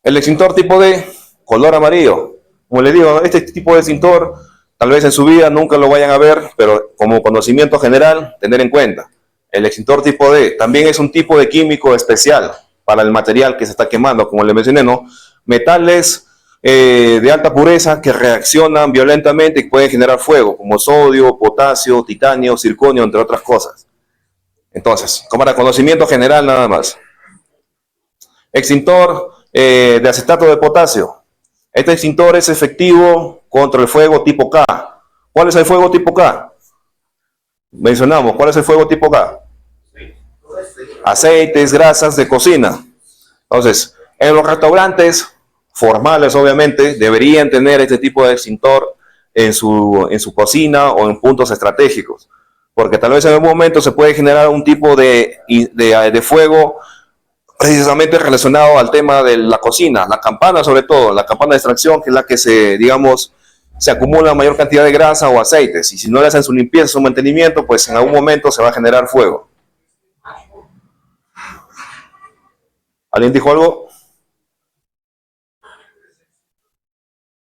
El extintor tipo D, color amarillo. Como les digo, este tipo de extintor, tal vez en su vida nunca lo vayan a ver, pero como conocimiento general, tener en cuenta. El extintor tipo D también es un tipo de químico especial para el material que se está quemando, como les mencioné, ¿no? Metales de alta pureza que reaccionan violentamente y pueden generar fuego, como sodio, potasio, titanio, circonio, entre otras cosas. Entonces, como para conocimiento general nada más. Extintor de acetato de potasio. Este extintor es efectivo contra el fuego tipo K. ¿Cuál es el fuego tipo K? Mencionamos, ¿cuál es el fuego tipo K? Aceites, grasas de cocina. Entonces, en los restaurantes formales, obviamente, deberían tener este tipo de extintor en su cocina o en puntos estratégicos, porque tal vez en algún momento se puede generar un tipo de fuego precisamente relacionado al tema de la cocina, la campana sobre todo, la campana de extracción, que es la que se acumula mayor cantidad de grasa o aceites, y si no le hacen su limpieza, su mantenimiento, pues en algún momento se va a generar fuego. ¿Alguien dijo algo?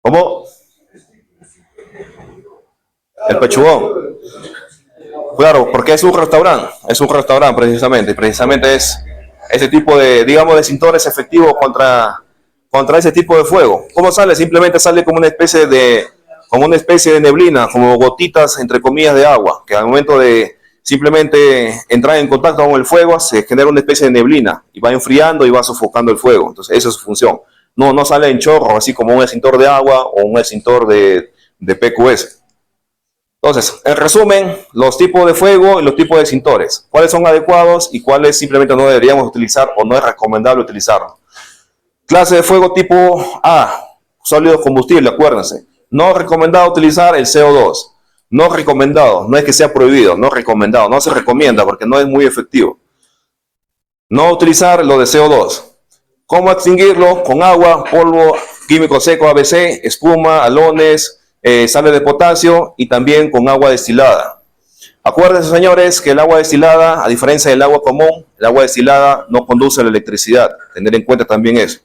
¿Cómo? El pechugón. Claro, porque es un restaurante precisamente, y precisamente es ese tipo de, digamos, de extintores efectivos contra ese tipo de fuego. ¿Cómo sale? Simplemente sale como una especie de neblina, como gotitas, entre comillas, de agua, que al momento de simplemente entrar en contacto con el fuego, se genera una especie de neblina, y va enfriando y va sofocando el fuego. Entonces, esa es su función. No sale en chorro, así como un extintor de agua o un extintor de PQS. Entonces, en resumen, los tipos de fuego y los tipos de extintores. ¿Cuáles son adecuados y cuáles simplemente no deberíamos utilizar o no es recomendable utilizarlos? Clase de fuego tipo A, sólido combustible, acuérdense. No recomendado utilizar el CO2. No recomendado, no es que sea prohibido, no recomendado, no se recomienda porque no es muy efectivo. No utilizar lo de CO2. ¿Cómo extinguirlo? Con agua, polvo químico seco ABC, espuma, halones, sales de potasio y también con agua destilada. Acuérdense, señores, que el agua destilada, a diferencia del agua común, el agua destilada no conduce a la electricidad. Tener en cuenta también eso.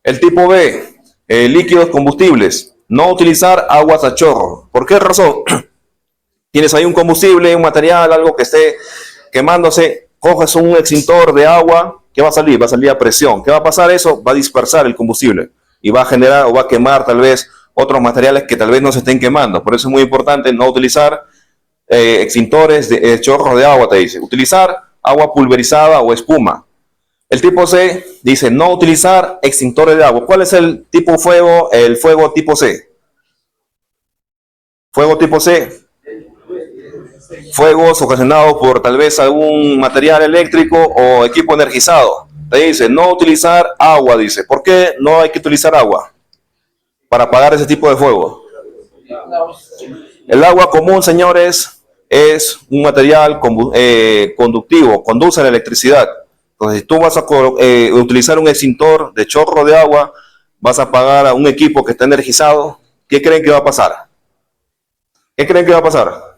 El tipo B, líquidos combustibles. No utilizar aguas a chorro. ¿Por qué razón? Tienes ahí un combustible, un material, algo que esté quemándose, coges un extintor de agua, ¿qué va a salir? Va a salir a presión. ¿Qué va a pasar eso? Va a dispersar el combustible y va a generar o va a quemar tal vez otros materiales que tal vez no se estén quemando. Por eso es muy importante no utilizar extintores de chorros de agua, te dice. Utilizar agua pulverizada o espuma. El tipo C dice no utilizar extintores de agua. ¿Cuál es el tipo fuego? El fuego tipo C. Fuego tipo C. Fuegos ocasionados por tal vez algún material eléctrico o equipo energizado. Te dice no utilizar agua, dice. ¿Por qué no hay que utilizar agua para apagar ese tipo de fuego? El agua común, señores, es un material conductivo, conduce a la electricidad. Entonces, si tú vas a utilizar un extintor de chorro de agua, vas a apagar a un equipo que está energizado, ¿qué creen que va a pasar? ¿Qué creen que va a pasar?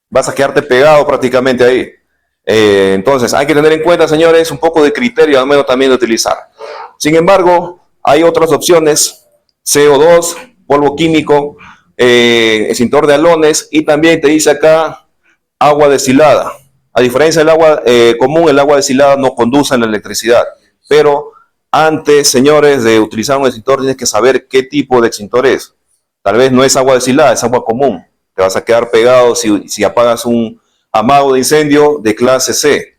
Vas a quedarte pegado prácticamente ahí. Entonces, hay que tener en cuenta, señores, un poco de criterio al menos también de utilizar. Sin embargo, hay otras opciones, CO2, polvo químico, extintor de halones y también te dice acá agua destilada. A diferencia del agua común, el agua destilada no conduce a la electricidad. Pero antes, señores, de utilizar un extintor tienes que saber qué tipo de extintor es. Tal vez no es agua destilada, es agua común. Te vas a quedar pegado si apagas un amago de incendio de clase C.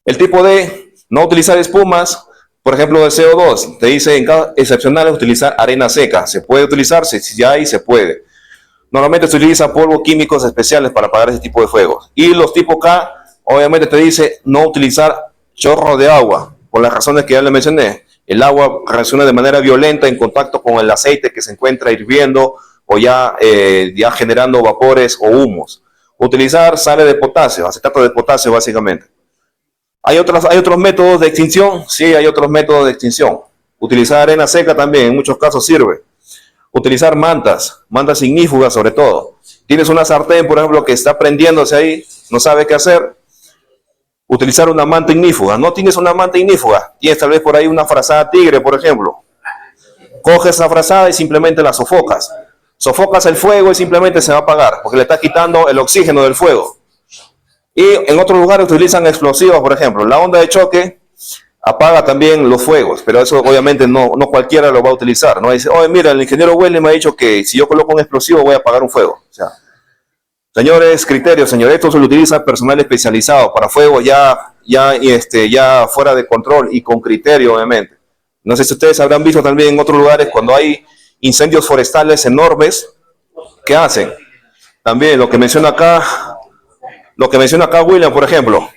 El tipo D, no utilizar espumas, por ejemplo, de CO2. Te dice en casos excepcionales utilizar arena seca. ¿Se puede utilizar? Si ya hay, se puede. Normalmente se utiliza polvos químicos especiales para apagar ese tipo de fuegos. Y los tipo K, obviamente te dice no utilizar chorro de agua, por las razones que ya le mencioné. El agua reacciona de manera violenta en contacto con el aceite que se encuentra hirviendo o ya generando vapores o humos. Utilizar sales de potasio, acetato de potasio básicamente. ¿Hay otros métodos de extinción? Sí, hay otros métodos de extinción. Utilizar arena seca también, en muchos casos sirve. Utilizar mantas ignífugas sobre todo. Tienes una sartén, por ejemplo, que está prendiéndose ahí, no sabe qué hacer. Utilizar una manta ignífuga. No tienes una manta ignífuga, tienes tal vez por ahí una frazada tigre, por ejemplo. Coges esa frazada y simplemente la sofocas. Sofocas el fuego y simplemente se va a apagar, porque le estás quitando el oxígeno del fuego. Y en otros lugares utilizan explosivos, por ejemplo. La onda de choque apaga también los fuegos, pero eso obviamente no cualquiera lo va a utilizar. No dice, oye, mira, el ingeniero Welle me ha dicho que si yo coloco un explosivo voy a apagar un fuego. O sea, señores, criterios, señores, esto se lo utiliza personal especializado para fuego ya fuera de control y con criterio, obviamente. No sé si ustedes habrán visto también en otros lugares cuando hay incendios forestales enormes, ¿qué hacen? También lo que menciona acá William, por ejemplo.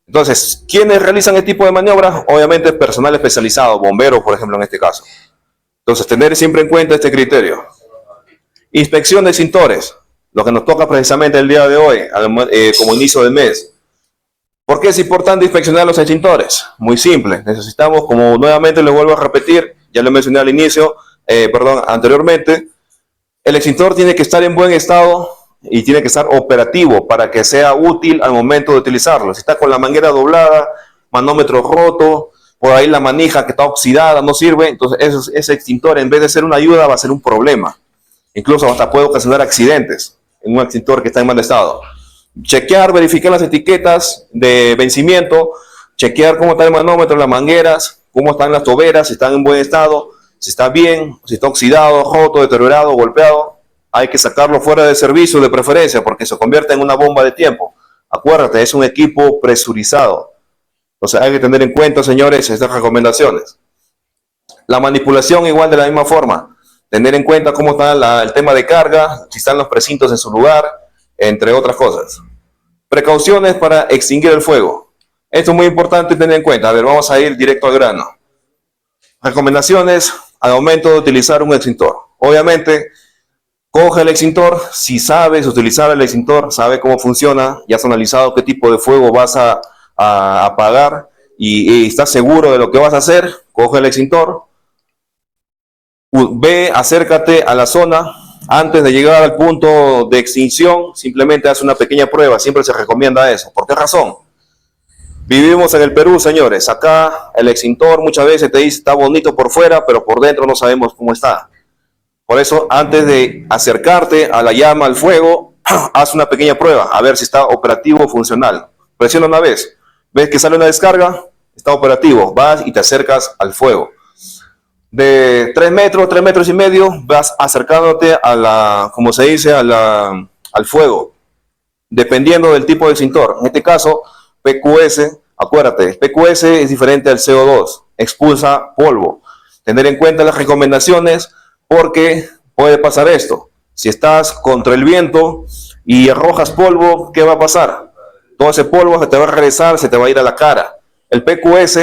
Entonces, ¿quiénes realizan este tipo de maniobras? Obviamente personal especializado, bomberos, por ejemplo, en este caso. Entonces, tener siempre en cuenta este criterio. Inspección de extintores, lo que nos toca precisamente el día de hoy, como inicio del mes. ¿Por qué es importante inspeccionar los extintores? Muy simple, necesitamos, como nuevamente lo vuelvo a repetir, ya lo mencioné al inicio, anteriormente, el extintor tiene que estar en buen estado y tiene que estar operativo para que sea útil al momento de utilizarlo. Si está con la manguera doblada, manómetro roto, por ahí la manija que está oxidada no sirve, entonces ese extintor en vez de ser una ayuda va a ser un problema. Incluso hasta puede ocasionar accidentes en un extintor que está en mal estado. Chequear, verificar las etiquetas de vencimiento, chequear cómo está el manómetro, las mangueras, cómo están las toberas, si están en buen estado, si está bien, si está oxidado, roto, deteriorado, golpeado. Hay que sacarlo fuera de servicio de preferencia porque se convierte en una bomba de tiempo. Acuérdate, es un equipo presurizado. Entonces hay que tener en cuenta, señores, estas recomendaciones. La manipulación igual de la misma forma. Tener en cuenta cómo está el tema de carga, si están los precintos en su lugar, entre otras cosas. Precauciones para extinguir el fuego. Esto es muy importante tener en cuenta. A ver, vamos a ir directo al grano. Recomendaciones al momento de utilizar un extintor. Obviamente, coge el extintor, si sabes utilizar el extintor, sabe cómo funciona, ya has analizado qué tipo de fuego vas a apagar y estás seguro de lo que vas a hacer, coge el extintor, ve, acércate a la zona, antes de llegar al punto de extinción, simplemente haz una pequeña prueba, siempre se recomienda eso. ¿Por qué razón? Vivimos en el Perú, señores, acá el extintor muchas veces te dice está bonito por fuera, pero por dentro no sabemos cómo está. Por eso, antes de acercarte a la llama, al fuego, haz una pequeña prueba, a ver si está operativo o funcional. Presiona una vez, ves que sale una descarga, está operativo, vas y te acercas al fuego. De 3 metros y medio, vas acercándote como se dice, al fuego, dependiendo del tipo de extintor. En este caso, PQS, acuérdate, PQS es diferente al CO2, expulsa polvo. Tener en cuenta las recomendaciones, porque puede pasar esto. Si estás contra el viento y arrojas polvo, ¿qué va a pasar? Todo ese polvo se te va a regresar, se te va a ir a la cara. El PQS,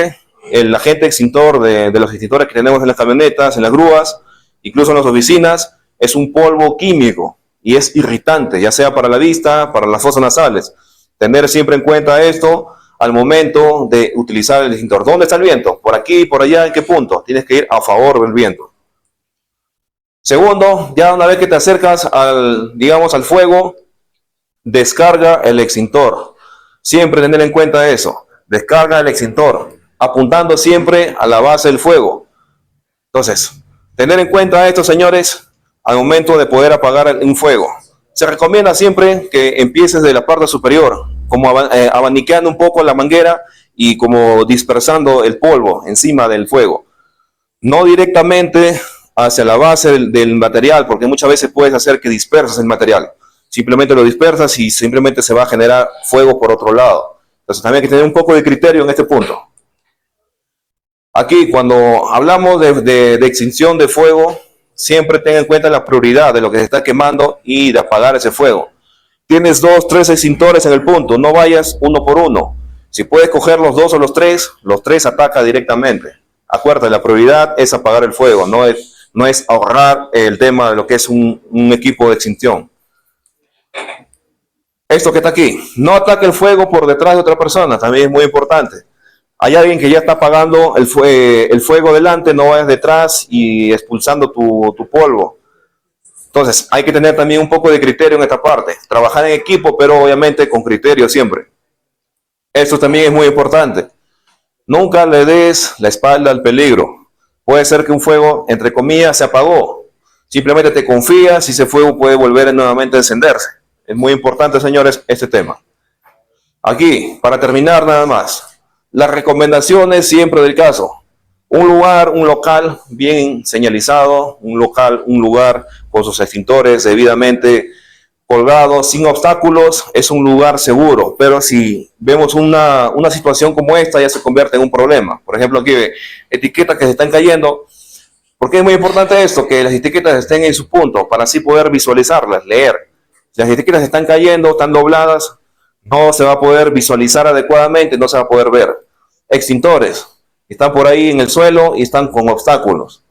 el agente extintor de los extintores que tenemos en las camionetas, en las grúas, incluso en las oficinas, es un polvo químico y es irritante, ya sea para la vista, para las fosas nasales. Tener siempre en cuenta esto al momento de utilizar el extintor. ¿Dónde está el viento? ¿Por aquí, por allá? ¿En qué punto? Tienes que ir a favor del viento. Segundo, ya una vez que te acercas digamos, al fuego, descarga el extintor. Siempre tener en cuenta eso. Descarga el extintor, apuntando siempre a la base del fuego. Entonces, tener en cuenta esto, señores, al momento de poder apagar un fuego. Se recomienda siempre que empieces de la parte superior, como abaniqueando un poco la manguera y como dispersando el polvo encima del fuego. No directamente hacia la base del material, porque muchas veces puedes hacer que dispersas el material. Simplemente lo dispersas y simplemente se va a generar fuego por otro lado. Entonces también hay que tener un poco de criterio en este punto. Aquí, cuando hablamos de extinción de fuego, siempre ten en cuenta la prioridad de lo que se está quemando y de apagar ese fuego. Tienes 2, 3 extintores en el punto, no vayas uno por uno. Si puedes coger los 2 o los tres ataca directamente. Acuérdate, la prioridad es apagar el fuego, no es ahorrar el tema de lo que es un equipo de extinción. Esto que está aquí, no ataque el fuego por detrás de otra persona, también es muy importante. Hay alguien que ya está apagando el fuego delante, no vayas detrás y expulsando tu polvo. Entonces, hay que tener también un poco de criterio en esta parte. Trabajar en equipo, pero obviamente con criterio siempre. Esto también es muy importante. Nunca le des la espalda al peligro. Puede ser que un fuego, entre comillas, se apagó. Simplemente te confías y ese fuego puede volver nuevamente a encenderse. Es muy importante, señores, este tema. Aquí, para terminar nada más. Las recomendaciones siempre del caso. Un local bien señalizado, un lugar con sus extintores debidamente colgados, sin obstáculos, es un lugar seguro. Pero si vemos una situación como esta, ya se convierte en un problema. Por ejemplo, aquí etiquetas que se están cayendo. ¿Por qué es muy importante esto? Que las etiquetas estén en su punto, para así poder visualizarlas, leer. Si las etiquetas están cayendo, están dobladas, no se va a poder visualizar adecuadamente, no se va a poder ver. Extintores, están por ahí en el suelo y están con obstáculos.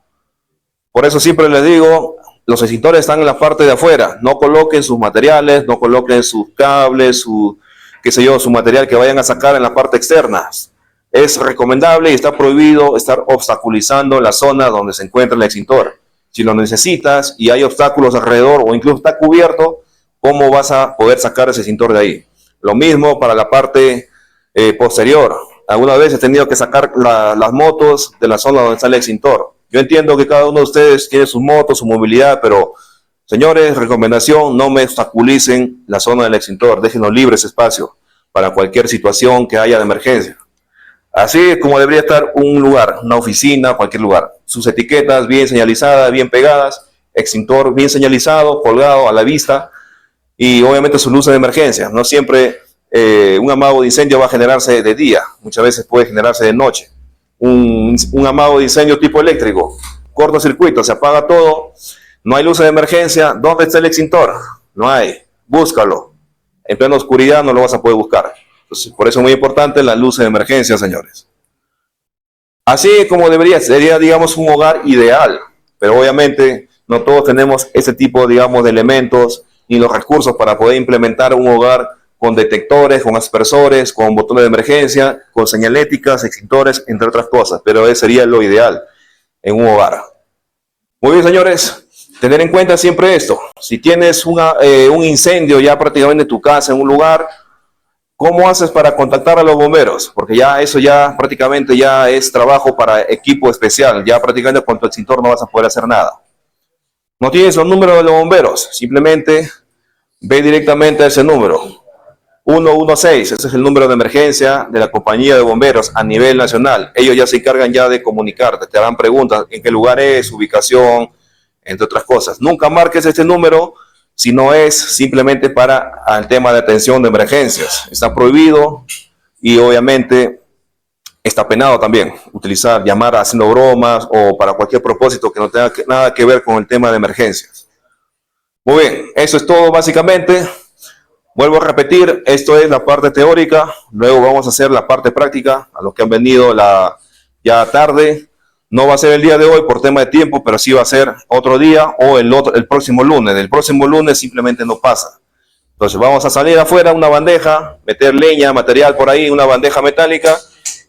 Por eso siempre les digo, los extintores están en la parte de afuera. No coloquen sus materiales, no coloquen sus cables, su material que vayan a sacar en la parte externa. Es recomendable y está prohibido estar obstaculizando la zona donde se encuentra el extintor. Si lo necesitas y hay obstáculos alrededor o incluso está cubierto, ¿cómo vas a poder sacar ese extintor de ahí? Lo mismo para la parte posterior. Algunas veces he tenido que sacar las motos de la zona donde está el extintor. Yo entiendo que cada uno de ustedes tiene sus motos, su movilidad, pero señores, recomendación, no me obstaculicen la zona del extintor, déjenlo libre ese espacio para cualquier situación que haya de emergencia. Así es como debería estar un lugar, una oficina, cualquier lugar. Sus etiquetas bien señalizadas, bien pegadas, extintor bien señalizado, colgado a la vista y obviamente su luz de emergencia. No siempre un amago de incendio va a generarse de día, muchas veces puede generarse de noche. Un amago de incendio tipo eléctrico, cortocircuito, se apaga todo, no hay luz de emergencia. ¿Dónde está el extintor? No hay, búscalo. En plena oscuridad no lo vas a poder buscar. Entonces, por eso es muy importante la luz de emergencia, señores. Así como sería, digamos, un hogar ideal, pero obviamente no todos tenemos ese tipo, digamos, de elementos ni los recursos para poder implementar un hogar con detectores, con aspersores, con botones de emergencia, con señaléticas, extintores, entre otras cosas, pero ese sería lo ideal en un hogar. Muy bien, señores, tener en cuenta siempre esto. Si tienes un incendio ya prácticamente en tu casa, en un lugar, ¿cómo haces para contactar a los bomberos? Porque ya eso ya prácticamente ya es trabajo para equipo especial, ya prácticamente con tu extintor no vas a poder hacer nada. No tienes los números de los bomberos, simplemente ve directamente a ese número. 116, ese es el número de emergencia de la compañía de bomberos a nivel nacional. Ellos ya se encargan ya de comunicarte, te harán preguntas en qué lugar es, ubicación, entre otras cosas. Nunca marques este número si no es simplemente para el tema de atención de emergencias. Está prohibido y obviamente está penado también llamar haciendo bromas o para cualquier propósito que no tenga nada que ver con el tema de emergencias. Muy bien, eso es todo básicamente. Vuelvo a repetir, esto es la parte teórica, luego vamos a hacer la parte práctica, a los que han venido ya tarde. No va a ser el día de hoy por tema de tiempo, pero sí va a ser otro día o el próximo lunes. El próximo lunes simplemente no pasa. Entonces vamos a salir afuera, una bandeja, meter leña, material por ahí, una bandeja metálica,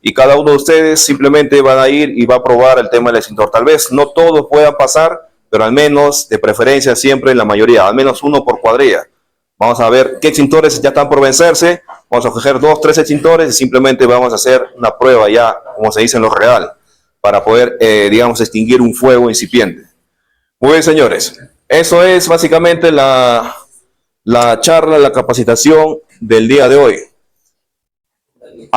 y cada uno de ustedes simplemente van a ir y va a probar el tema del extintor. Tal vez no todos puedan pasar, pero al menos, de preferencia, siempre la mayoría, al menos uno por cuadrilla. Vamos a ver qué extintores ya están por vencerse. Vamos a coger 2, 3 extintores y simplemente vamos a hacer una prueba ya, como se dice en lo real, para poder, digamos, extinguir un fuego incipiente. Muy bien, señores. Eso es básicamente la charla, la capacitación del día de hoy.